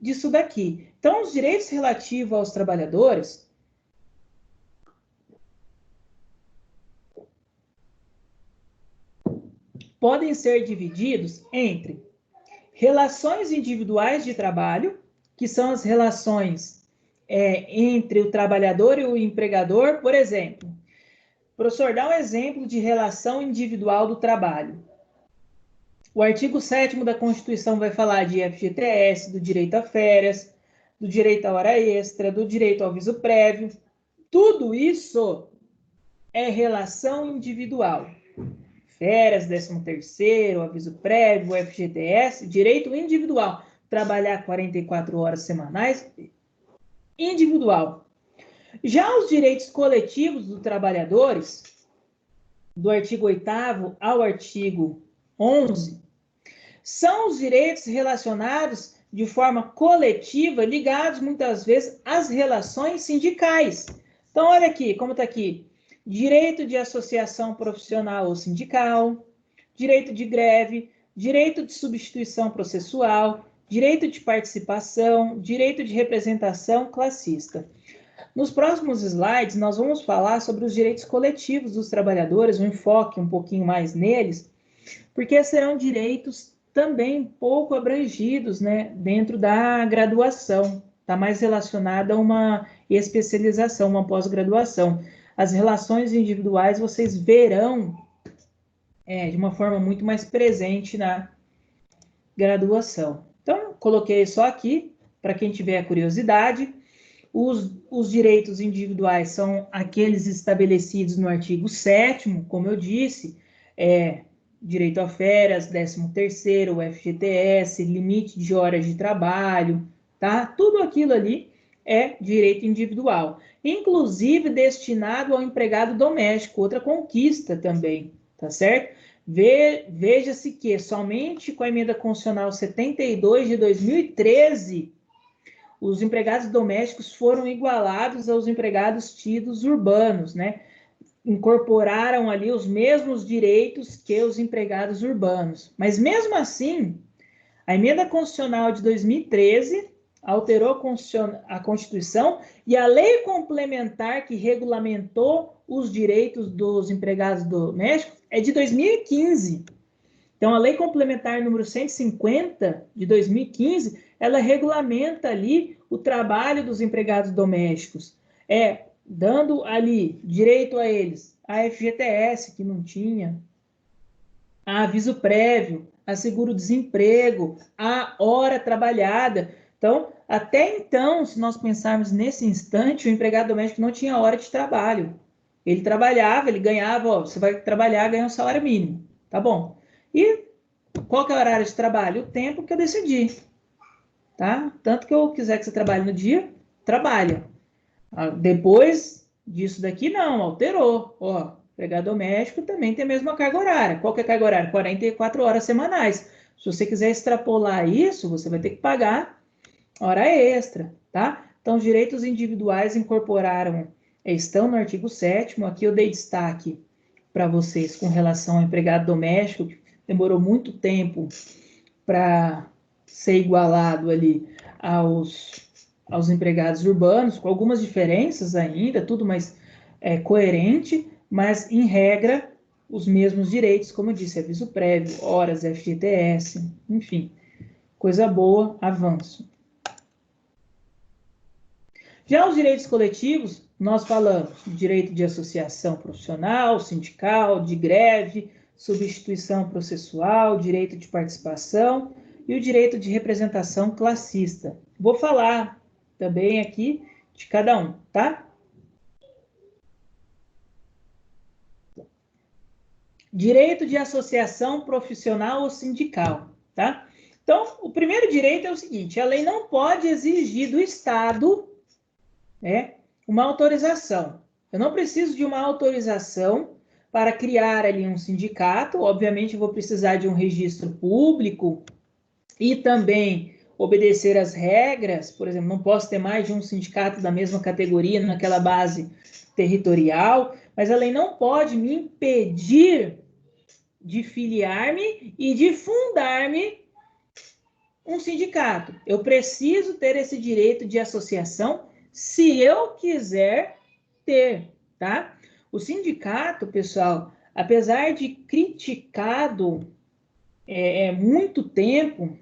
disso daqui. Então, os direitos relativos aos trabalhadores podem ser divididos entre relações individuais de trabalho, que são as relações entre o trabalhador e o empregador. Por exemplo, professor, dá um exemplo de relação individual do trabalho. O artigo 7º da Constituição vai falar de FGTS, do direito a férias, do direito à hora extra, do direito ao aviso prévio. Tudo isso é relação individual. Férias, 13º, aviso prévio, FGTS, direito individual. Trabalhar 44 horas semanais, individual. Já os direitos coletivos dos trabalhadores, do artigo 8º ao artigo 11, são os direitos relacionados de forma coletiva, ligados muitas vezes às relações sindicais. Então, olha aqui, como está aqui. Direito de associação profissional ou sindical, direito de greve, direito de substituição processual, direito de participação, direito de representação classista. Nos próximos slides, nós vamos falar sobre os direitos coletivos dos trabalhadores, um enfoque um pouquinho mais neles, porque serão direitos também pouco abrangidos, né, dentro da graduação. Está mais relacionada a uma especialização, uma pós-graduação. As relações individuais vocês verão de uma forma muito mais presente na graduação. Então, coloquei só aqui, para quem tiver curiosidade. Os direitos individuais são aqueles estabelecidos no artigo 7º, como eu disse, direito a férias, 13º, o FGTS, limite de horas de trabalho, tá? Tudo aquilo ali é direito individual, inclusive destinado ao empregado doméstico, outra conquista também, tá certo? Veja-se que somente com a emenda constitucional 72 de 2013, os empregados domésticos foram igualados aos empregados tidos urbanos, né? Incorporaram ali os mesmos direitos que os empregados urbanos. Mas mesmo assim, a emenda constitucional de 2013 alterou a Constituição e a lei complementar que regulamentou os direitos dos empregados domésticos é de 2015. Então, a lei complementar número 150 de 2015, ela regulamenta ali o trabalho dos empregados domésticos, dando ali direito a eles, a FGTS, que não tinha, a aviso prévio, a seguro-desemprego, a hora trabalhada. Então, até então, se nós pensarmos nesse instante, o empregado doméstico não tinha hora de trabalho. Ele trabalhava, ele ganhava, você vai trabalhar, ganha um salário mínimo, tá bom. E qual que é o horário de trabalho? O tempo que eu decidi, tá? Tanto que eu quiser que você trabalhe no dia, trabalha. Depois disso daqui, não, alterou. Empregado doméstico também tem a mesma carga horária. Qual que é a carga horária? 44 horas semanais. Se você quiser extrapolar isso, você vai ter que pagar hora extra, tá? Então, os direitos individuais estão no artigo 7º. Aqui eu dei destaque para vocês com relação ao empregado doméstico, demorou muito tempo para ser igualado ali aos empregados urbanos, com algumas diferenças ainda, tudo mais coerente, mas, em regra, os mesmos direitos, como eu disse, aviso prévio, horas, FGTS, enfim, coisa boa, avanço. Já os direitos coletivos, nós falamos de direito de associação profissional, sindical, de greve, substituição processual, direito de participação e o direito de representação classista. Vou falar também aqui de cada um, tá? Direito de associação profissional ou sindical, tá? Então, o primeiro direito é o seguinte: a lei não pode exigir do Estado uma autorização. Eu não preciso de uma autorização para criar ali um sindicato. Obviamente, eu vou precisar de um registro público e também obedecer às regras. Por exemplo, não posso ter mais de um sindicato da mesma categoria naquela base territorial, mas a lei não pode me impedir de filiar-me e de fundar-me um sindicato. Eu preciso ter esse direito de associação se eu quiser ter, tá? O sindicato, pessoal, apesar de criticado muito tempo,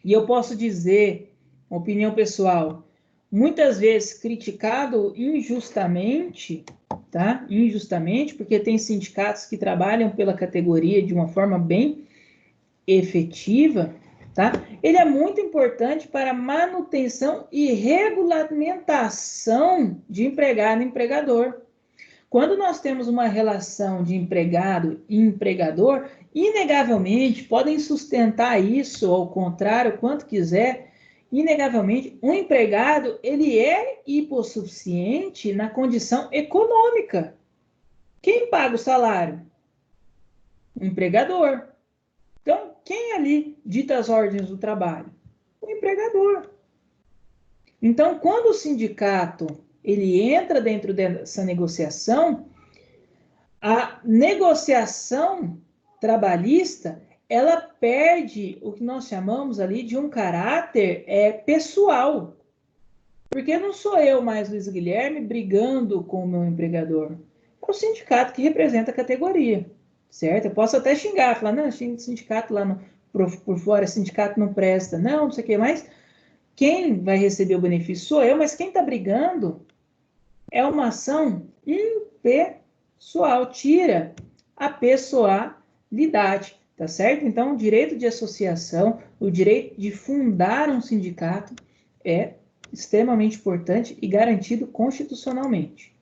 e eu posso dizer, uma opinião pessoal, muitas vezes criticado injustamente, tá? Injustamente, porque tem sindicatos que trabalham pela categoria de uma forma bem efetiva, tá? Ele é muito importante para manutenção e regulamentação de empregado e empregador. Quando nós temos uma relação de empregado e empregador, inegavelmente, podem sustentar isso, ao contrário, quanto quiser, inegavelmente, o empregado, ele é hipossuficiente na condição econômica. Quem paga o salário? O empregador. Então, quem ali dita as ordens do trabalho? O empregador. Então, quando o sindicato ele entra dentro dessa negociação, a negociação trabalhista, ela perde o que nós chamamos ali de um caráter pessoal. Porque não sou eu mais, Luiz Guilherme, brigando com o meu empregador. É o sindicato que representa a categoria, certo? Eu posso até xingar, falar, não, sindicato lá por fora, sindicato não presta, não sei o que mais. Quem vai receber o benefício sou eu, mas quem está brigando é uma ação impessoal, tira a pessoalidade, tá certo? Então, o direito de associação, o direito de fundar um sindicato é extremamente importante e garantido constitucionalmente.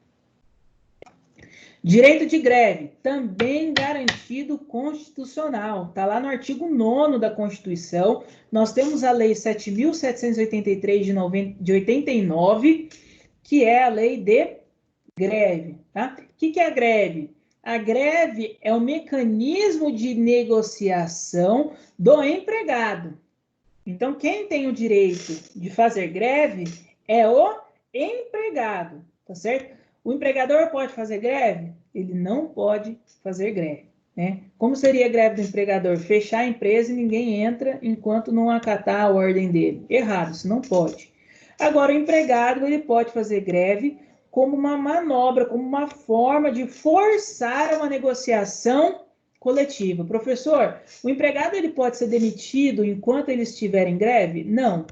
Direito de greve, também garantido constitucional. Está lá no artigo 9º da Constituição. Nós temos a Lei 7.783 de 89, que é a lei de greve. Tá? O que é a greve? A greve é o mecanismo de negociação do empregado. Então, quem tem o direito de fazer greve é o empregado, tá certo? O empregador pode fazer greve? Ele não pode fazer greve, né? Como seria a greve do empregador? Fechar a empresa e ninguém entra enquanto não acatar a ordem dele. Errado, isso não pode. Agora, o empregado, ele pode fazer greve como uma manobra, como uma forma de forçar uma negociação coletiva. Professor, o empregado ele pode ser demitido enquanto ele estiver em greve? Não,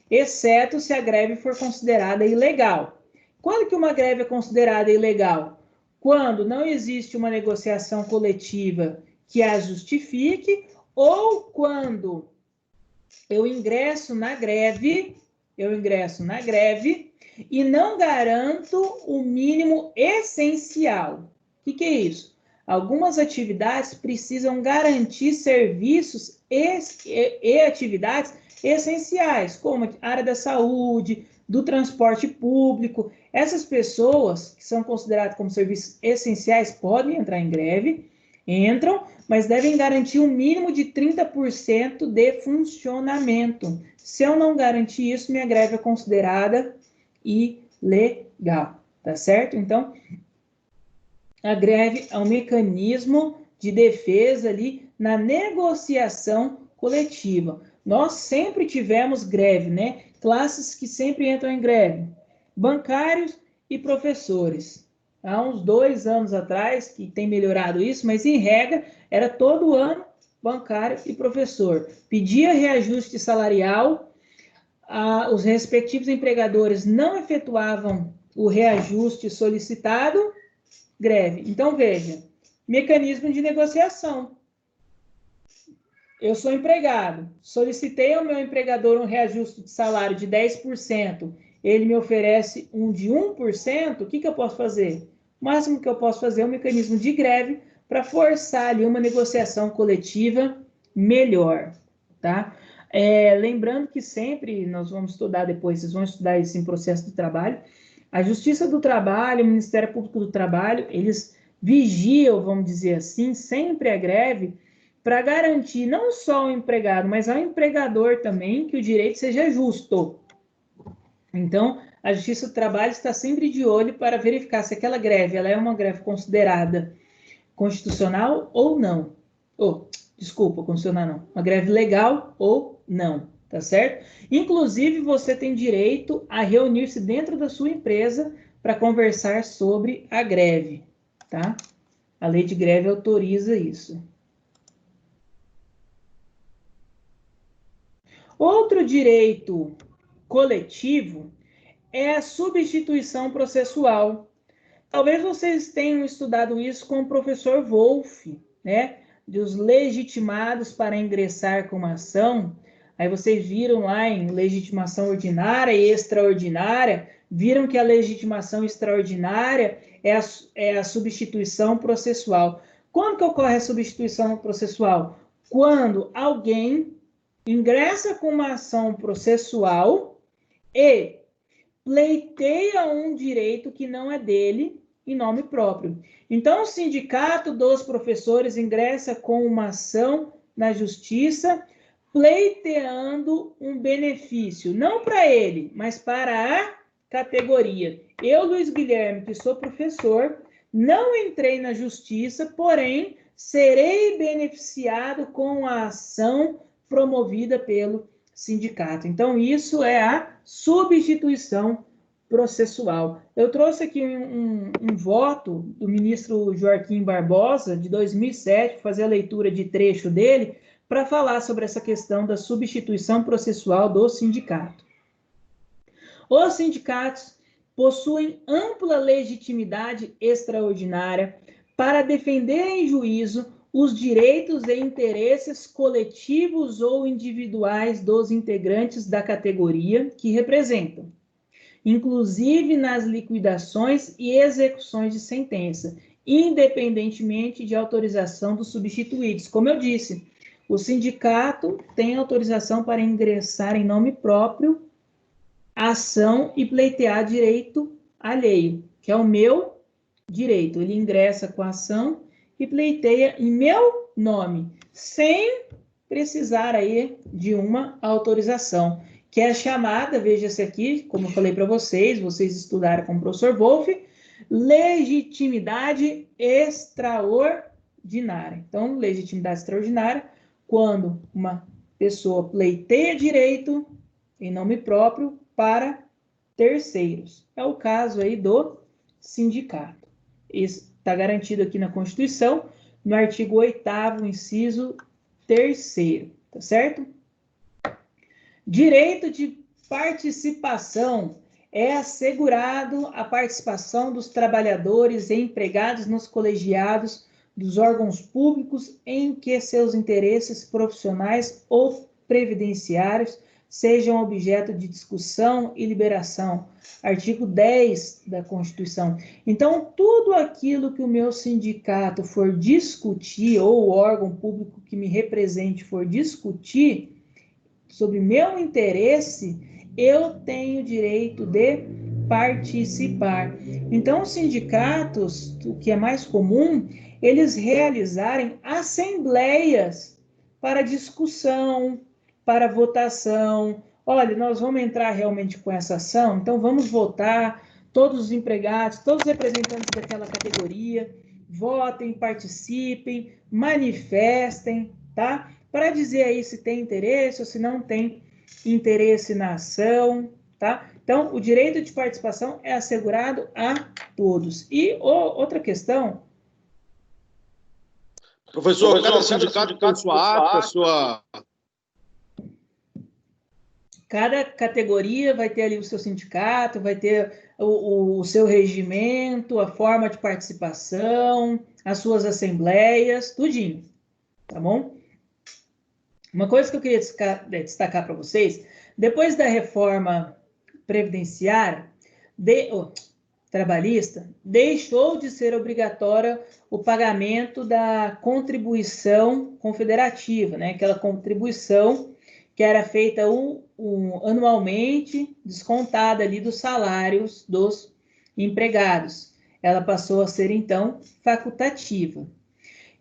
exceto se a greve for considerada ilegal. Quando que uma greve é considerada ilegal? Quando não existe uma negociação coletiva que a justifique ou quando eu ingresso na greve e não garanto o mínimo essencial. O que é isso? Algumas atividades precisam garantir serviços e atividades essenciais, como a área da saúde, do transporte público. Essas pessoas que são consideradas como serviços essenciais podem entrar em greve, entram, mas devem garantir um mínimo de 30% de funcionamento. Se eu não garantir isso, minha greve é considerada ilegal, tá certo? Então, a greve é um mecanismo de defesa ali na negociação coletiva. Nós sempre tivemos greve, né? Classes que sempre entram em greve. Bancários e professores. Há uns 2 anos atrás, que tem melhorado isso, mas em regra, era todo ano bancário e professor. Pedia reajuste salarial, os respectivos empregadores não efetuavam o reajuste solicitado, greve. Então, veja, mecanismo de negociação. Eu sou empregado, solicitei ao meu empregador um reajuste de salário de 10%, ele me oferece um de 1%, o que eu posso fazer? O máximo que eu posso fazer é um mecanismo de greve para forçar ali uma negociação coletiva melhor, tá? Lembrando que sempre nós vamos estudar depois, vocês vão estudar isso em processo de trabalho, a Justiça do Trabalho, o Ministério Público do Trabalho, eles vigiam, vamos dizer assim, sempre a greve para garantir não só ao empregado, mas ao empregador também que o direito seja justo. Então, a Justiça do Trabalho está sempre de olho para verificar se aquela greve ela é uma greve considerada constitucional ou não. Desculpa, constitucional não. Uma greve legal ou não, tá certo? Inclusive, você tem direito a reunir-se dentro da sua empresa para conversar sobre a greve, tá? A lei de greve autoriza isso. Outro direito coletivo é a substituição processual. Talvez vocês tenham estudado isso com o professor Wolff, né? Dos legitimados para ingressar com uma ação. Aí vocês viram lá em legitimação ordinária e extraordinária, viram que a legitimação extraordinária é a substituição processual. Quando que ocorre a substituição processual? Quando alguém ingressa com uma ação processual e pleiteia um direito que não é dele em nome próprio. Então, o Sindicato dos Professores ingressa com uma ação na Justiça pleiteando um benefício, não para ele, mas para a categoria. Eu, Luiz Guilherme, que sou professor, não entrei na Justiça, porém, serei beneficiado com a ação promovida pelo sindicato. Então, isso é a substituição processual. Eu trouxe aqui um voto do ministro Joaquim Barbosa, de 2007, fazer a leitura de trecho dele, para falar sobre essa questão da substituição processual do sindicato. Os sindicatos possuem ampla legitimidade extraordinária para defender em juízo os direitos e interesses coletivos ou individuais dos integrantes da categoria que representam, inclusive nas liquidações e execuções de sentença, independentemente de autorização dos substituídos. Como eu disse, o sindicato tem autorização para ingressar em nome próprio ação e pleitear direito alheio, que é o meu direito. Ele ingressa com a ação e pleiteia em meu nome, sem precisar aí de uma autorização, que é a chamada, veja-se aqui, como eu falei para vocês estudaram com o professor Wolff, legitimidade extraordinária. Então, legitimidade extraordinária, quando uma pessoa pleiteia direito em nome próprio para terceiros. É o caso aí do sindicato. Isso está garantido aqui na Constituição, no artigo 8º, inciso 3º, tá certo? Direito de participação. É assegurado a participação dos trabalhadores e empregados nos colegiados dos órgãos públicos em que seus interesses profissionais ou previdenciários sejam objeto de discussão e liberação. Artigo 10 da Constituição. Então, tudo aquilo que o meu sindicato for discutir, ou o órgão público que me represente for discutir sobre meu interesse, eu tenho direito de participar. Então, os sindicatos, o que é mais comum, eles realizarem assembleias para discussão, para votação. Olha, nós vamos entrar realmente com essa ação, então vamos votar, todos os empregados, todos os representantes daquela categoria, votem, participem, manifestem, tá? Para dizer aí se tem interesse ou se não tem interesse na ação, tá? Então, o direito de participação é assegurado a todos. E outra questão... Professor, cada sindicato tem sua ata, sua... Cada categoria vai ter ali o seu sindicato, vai ter o seu regimento, a forma de participação, as suas assembleias, tudinho, tá bom? Uma coisa que eu queria destacar para vocês, depois da reforma previdenciária, trabalhista, deixou de ser obrigatório o pagamento da contribuição confederativa, né? Aquela contribuição que era feita anualmente, descontada ali dos salários dos empregados. Ela passou a ser, então, facultativa.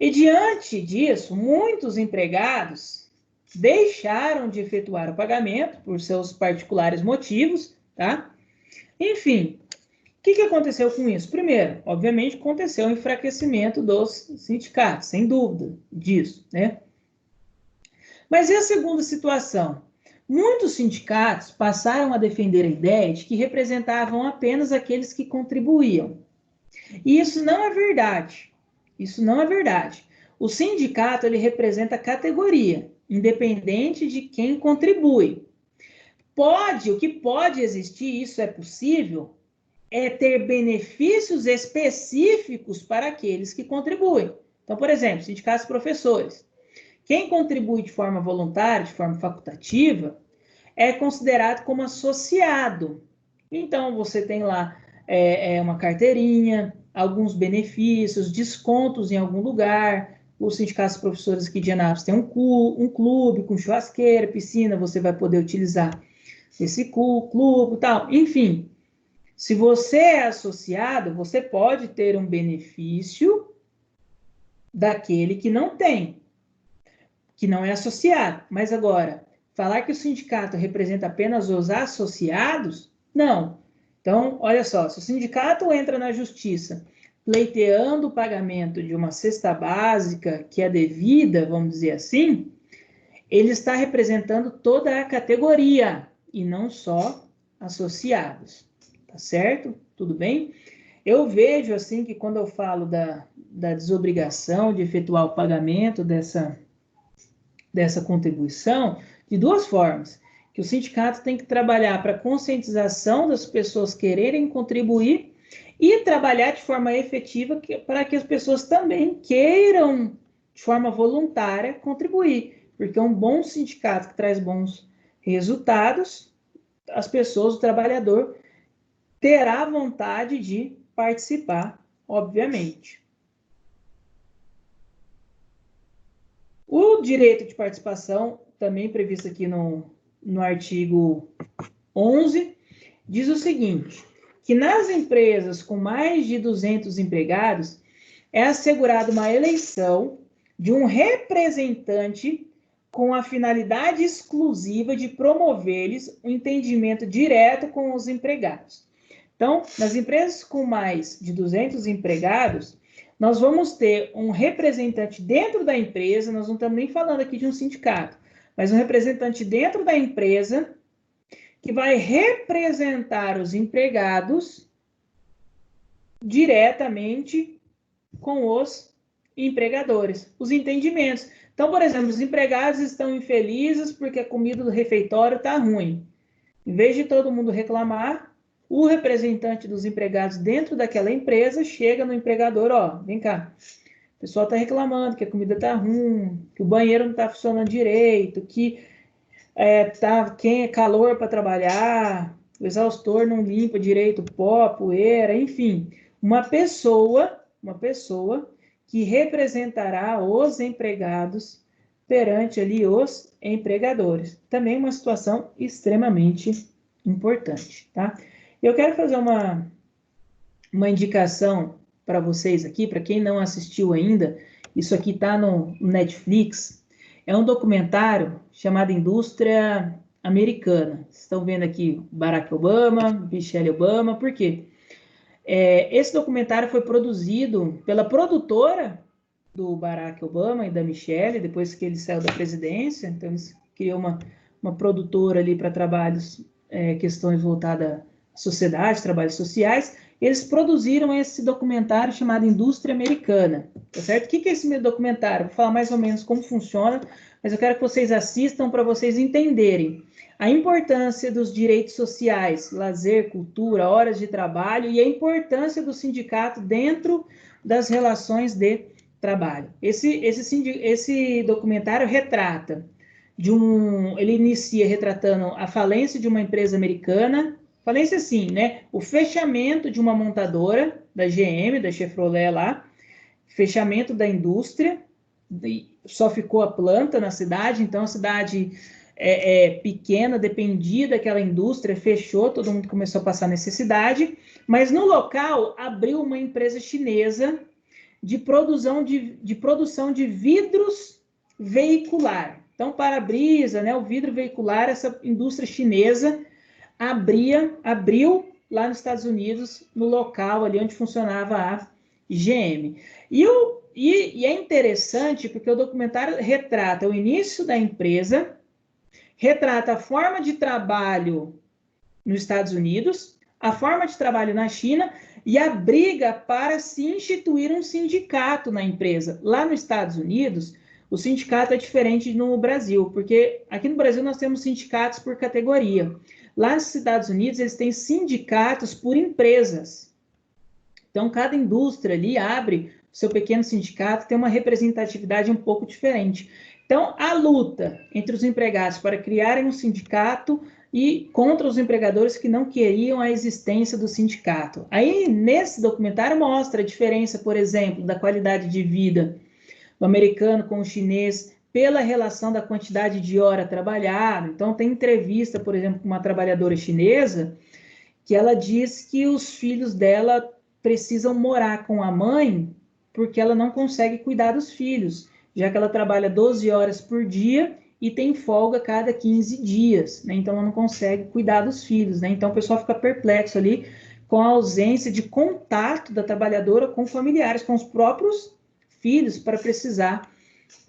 E, diante disso, muitos empregados deixaram de efetuar o pagamento por seus particulares motivos, tá? Enfim, o que aconteceu com isso? Primeiro, obviamente, aconteceu o enfraquecimento dos sindicatos, sem dúvida disso, né? Mas e a segunda situação? Muitos sindicatos passaram a defender a ideia de que representavam apenas aqueles que contribuíam. E isso não é verdade. Isso não é verdade. O sindicato, ele representa a categoria, independente de quem contribui. O que pode existir, isso é possível, é ter benefícios específicos para aqueles que contribuem. Então, por exemplo, sindicatos de professores. Quem contribui de forma voluntária, de forma facultativa, é considerado como associado. Então, você tem lá uma carteirinha, alguns benefícios, descontos em algum lugar. Os sindicatos de professores aqui de Anápolis têm um clube com churrasqueira, piscina, você vai poder utilizar esse clube e tal. Enfim, se você é associado, você pode ter um benefício daquele que não tem, que não é associado. Mas agora, falar que o sindicato representa apenas os associados, não. Então, olha só, se o sindicato entra na justiça pleiteando o pagamento de uma cesta básica que é devida, vamos dizer assim, ele está representando toda a categoria e não só associados, tá certo? Tudo bem? Eu vejo assim que quando eu falo da desobrigação de efetuar o pagamento dessa contribuição, de duas formas, que o sindicato tem que trabalhar para a conscientização das pessoas quererem contribuir e trabalhar de forma efetiva para que as pessoas também queiram, de forma voluntária, contribuir. Porque um bom sindicato que traz bons resultados, as pessoas, o trabalhador, terá vontade de participar, obviamente. O direito de participação, também previsto aqui no artigo 11, diz o seguinte, que nas empresas com mais de 200 empregados, é assegurada uma eleição de um representante com a finalidade exclusiva de promover-lhes um entendimento direto com os empregados. Então, nas empresas com mais de 200 empregados, nós vamos ter um representante dentro da empresa, nós não estamos nem falando aqui de um sindicato, mas um representante dentro da empresa que vai representar os empregados diretamente com os empregadores, os entendimentos. Então, por exemplo, os empregados estão infelizes porque a comida do refeitório está ruim. Em vez de todo mundo reclamar, o representante dos empregados dentro daquela empresa chega no empregador, ó, vem cá, o pessoal está reclamando que a comida está ruim, que o banheiro não está funcionando direito, que quem é calor para trabalhar, o exaustor não limpa direito o pó, poeira, enfim, uma pessoa que representará os empregados perante ali os empregadores. Também uma situação extremamente importante, tá? Eu quero fazer uma indicação para vocês aqui, para quem não assistiu ainda, isso aqui está no Netflix, é um documentário chamado Indústria Americana. Vocês estão vendo aqui Barack Obama, Michelle Obama, por quê? Esse documentário foi produzido pela produtora do Barack Obama e da Michelle, depois que ele saiu da presidência. Então, eles criou uma produtora ali para trabalhos, questões voltadas à sociedade, trabalhos sociais. Eles produziram esse documentário chamado Indústria Americana, tá certo? O que é esse documentário? Vou falar mais ou menos como funciona, mas eu quero que vocês assistam para vocês entenderem a importância dos direitos sociais, lazer, cultura, horas de trabalho e a importância do sindicato dentro das relações de trabalho. Esse documentário retrata ele inicia retratando a falência de uma empresa americana, falência assim, né? O fechamento de uma montadora da GM, da Chevrolet lá, fechamento da indústria, só ficou a planta na cidade, então a cidade pequena, dependia daquela indústria, fechou, todo mundo começou a passar necessidade, mas no local abriu uma empresa chinesa de produção de vidros veicular. Então, para-brisa, né, o vidro veicular, essa indústria chinesa abriu lá nos Estados Unidos, no local ali onde funcionava a GM. E é interessante porque o documentário retrata o início da empresa, retrata a forma de trabalho nos Estados Unidos, a forma de trabalho na China e a briga para se instituir um sindicato na empresa. Lá nos Estados Unidos, o sindicato é diferente no Brasil, porque aqui no Brasil nós temos sindicatos por categoria. Lá nos Estados Unidos, eles têm sindicatos por empresas. Então, cada indústria ali abre o seu pequeno sindicato, tem uma representatividade um pouco diferente. Então, a luta entre os empregados para criarem um sindicato e contra os empregadores que não queriam a existência do sindicato. Aí, nesse documentário, mostra a diferença, por exemplo, da qualidade de vida do americano com o chinês, pela relação da quantidade de hora trabalhada. Então, tem entrevista, por exemplo, com uma trabalhadora chinesa, que ela diz que os filhos dela precisam morar com a mãe porque ela não consegue cuidar dos filhos, já que ela trabalha 12 horas por dia e tem folga cada 15 dias, né? Então, ela não consegue cuidar dos filhos, né? Então, o pessoal fica perplexo ali com a ausência de contato da trabalhadora com familiares, com os próprios filhos, para precisar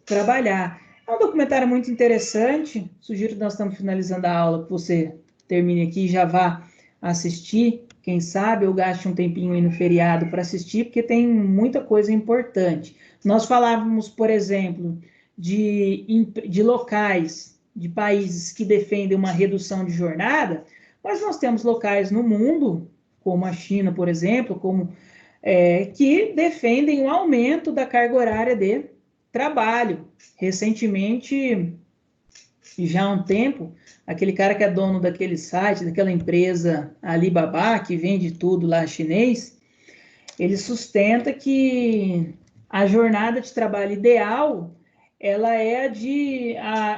trabalhar. É um documentário muito interessante, sugiro que nós estamos finalizando a aula, que você termine aqui e já vá assistir, quem sabe eu gaste um tempinho aí no feriado para assistir, porque tem muita coisa importante. Nós falávamos, por exemplo, de locais, de países que defendem uma redução de jornada, mas nós temos locais no mundo, como a China, por exemplo, que defendem o aumento da carga horária de trabalho. Recentemente, já há um tempo, aquele cara que é dono daquele site, daquela empresa Alibaba, que vende tudo lá chinês, ele sustenta que a jornada de trabalho ideal, ela é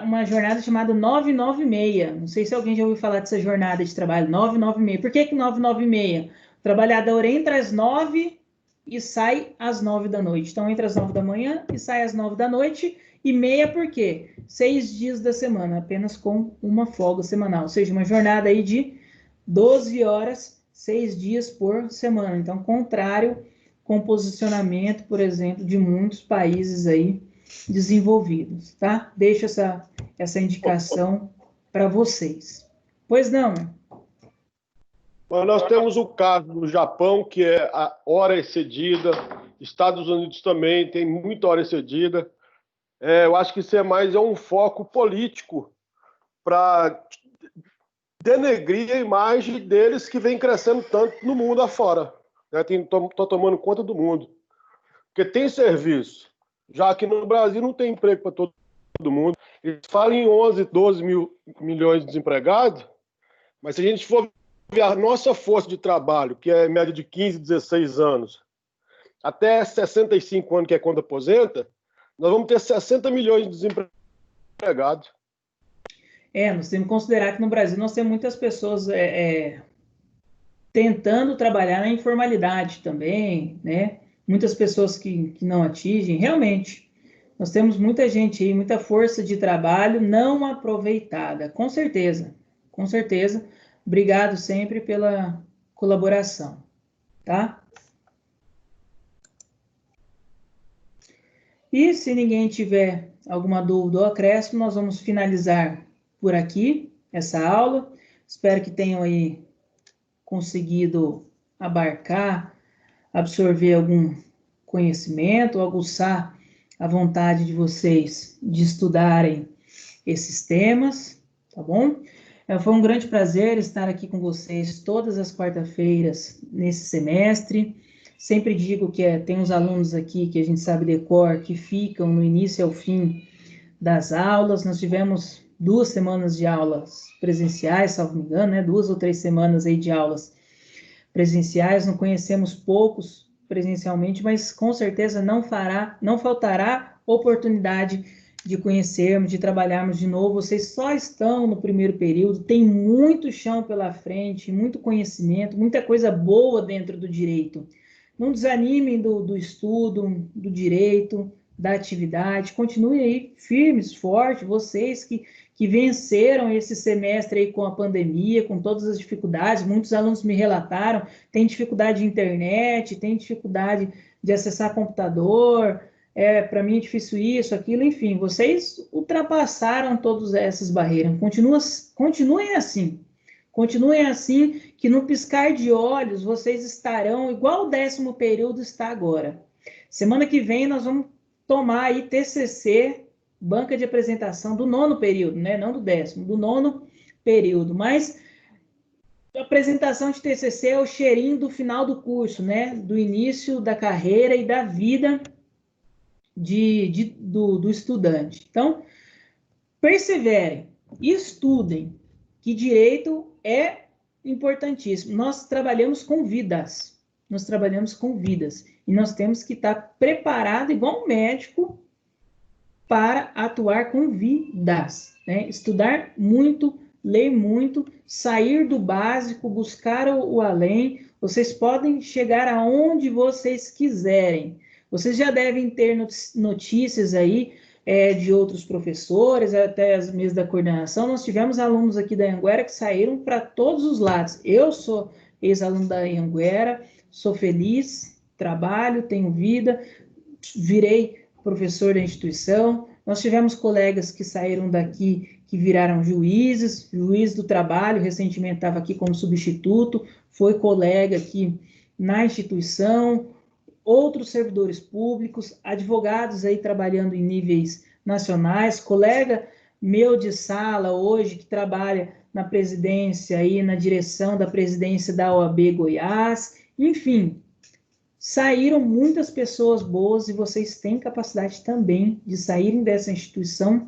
uma jornada chamada 996. Não sei se alguém já ouviu falar dessa jornada de trabalho, 996. Por que 996? O trabalhador entra às 9 e sai às 9 da noite. Então, entra às 9 da manhã e sai às 9 da noite. E meia por quê? 6 dias da semana, apenas com uma folga semanal. Ou seja, uma jornada aí de 12 horas, 6 dias por semana. Então, contrário com o posicionamento, por exemplo, de muitos países aí desenvolvidos, tá? Deixo essa indicação para vocês. Pois não, Mas nós temos o caso do Japão, que é a hora excedida, Estados Unidos também tem muita hora excedida. Eu acho que isso é um foco político para denegrir a imagem deles que vem crescendo tanto no mundo afora. Estou tomando conta do mundo. Porque tem serviço. Já que no Brasil não tem emprego para todo mundo. Eles falam em 11, 12 milhões de desempregados, mas se a gente for ver a nossa força de trabalho, que é média de 15, 16 anos, até 65 anos, que é quando aposenta, nós vamos ter 60 milhões de desempregados. Nós temos que considerar que no Brasil nós temos muitas pessoas tentando trabalhar na informalidade também, né? Muitas pessoas que não atingem. Realmente, nós temos muita gente aí, muita força de trabalho não aproveitada, com certeza, com certeza. Obrigado sempre pela colaboração. tá? E se ninguém tiver alguma dúvida ou acréscimo, nós vamos finalizar por aqui essa aula. Espero que tenham aí conseguido abarcar, absorver algum conhecimento, aguçar a vontade de vocês de estudarem esses temas, tá bom? Foi um grande prazer estar aqui com vocês todas as quarta-feiras nesse semestre. Sempre digo que tem uns alunos aqui que a gente sabe de cor, que ficam no início ao fim das aulas. Nós tivemos 2 semanas de aulas presenciais, salvo me engano, né? 2 ou 3 semanas aí de aulas presenciais. Não conhecemos poucos presencialmente, mas com certeza não faltará oportunidade de conhecermos, de trabalharmos de novo. Vocês só estão no primeiro período, tem muito chão pela frente, muito conhecimento, muita coisa boa dentro do direito. Não desanimem do estudo, do direito, da atividade. Continuem aí firmes, fortes, vocês que venceram esse semestre aí com a pandemia, com todas as dificuldades. Muitos alunos me relataram, tem dificuldade de internet, tem dificuldade de acessar computador, para mim é difícil isso, aquilo, enfim. Vocês ultrapassaram todas essas barreiras. Continuem assim. Continuem assim, que no piscar de olhos vocês estarão igual o 10º período está agora. Semana que vem nós vamos tomar aí TCC, banca de apresentação do 9º período, né? Não do 10º, do 9º período. Mas a apresentação de TCC é o cheirinho do final do curso, né? Do início da carreira e da vida do estudante. Então, perseverem, estudem, que direito é importantíssimo. Nós trabalhamos com vidas. E nós temos que estar preparado, igual um médico, para atuar com vidas, né? Estudar muito, ler muito, sair do básico, buscar o além. Vocês podem chegar aonde vocês quiserem. Vocês já devem ter notícias aí de outros professores, até as mesmas da coordenação. Nós tivemos alunos aqui da Anhanguera que saíram para todos os lados. Eu sou ex-aluno da Anhanguera, sou feliz, trabalho, tenho vida, virei professor da instituição. Nós tivemos colegas que saíram daqui, que viraram juízes, juiz do trabalho, recentemente estava aqui como substituto, foi colega aqui na instituição, outros servidores públicos, advogados aí trabalhando em níveis nacionais, colega meu de sala hoje que trabalha na presidência aí, na direção da presidência da OAB Goiás, enfim, saíram muitas pessoas boas e vocês têm capacidade também de saírem dessa instituição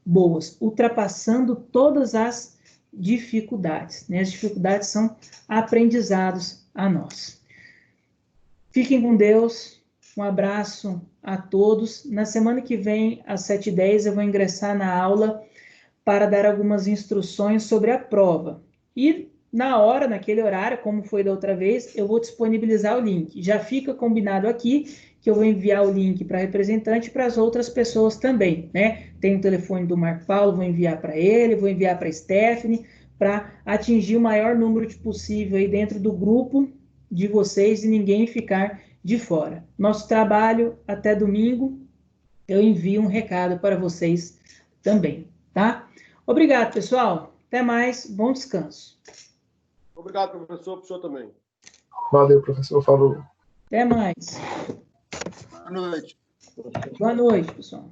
boas, ultrapassando todas as dificuldades, né? As dificuldades são aprendizados a nós. Fiquem com Deus, um abraço a todos. Na semana que vem, às 7h10, eu vou ingressar na aula para dar algumas instruções sobre a prova. E na hora, naquele horário, como foi da outra vez, eu vou disponibilizar o link. Já fica combinado aqui que eu vou enviar o link para representante e para as outras pessoas também, né? Tem o telefone do Marco Paulo, vou enviar para ele, vou enviar para a Stephanie, para atingir o maior número possível aí dentro do grupo de vocês e ninguém ficar de fora. Nosso trabalho até domingo, eu envio um recado para vocês também, tá? Obrigado, pessoal. Até mais. Bom descanso. Obrigado, professor. Para o senhor também. Valeu, professor. Falou. Até mais. Boa noite. Boa noite, pessoal.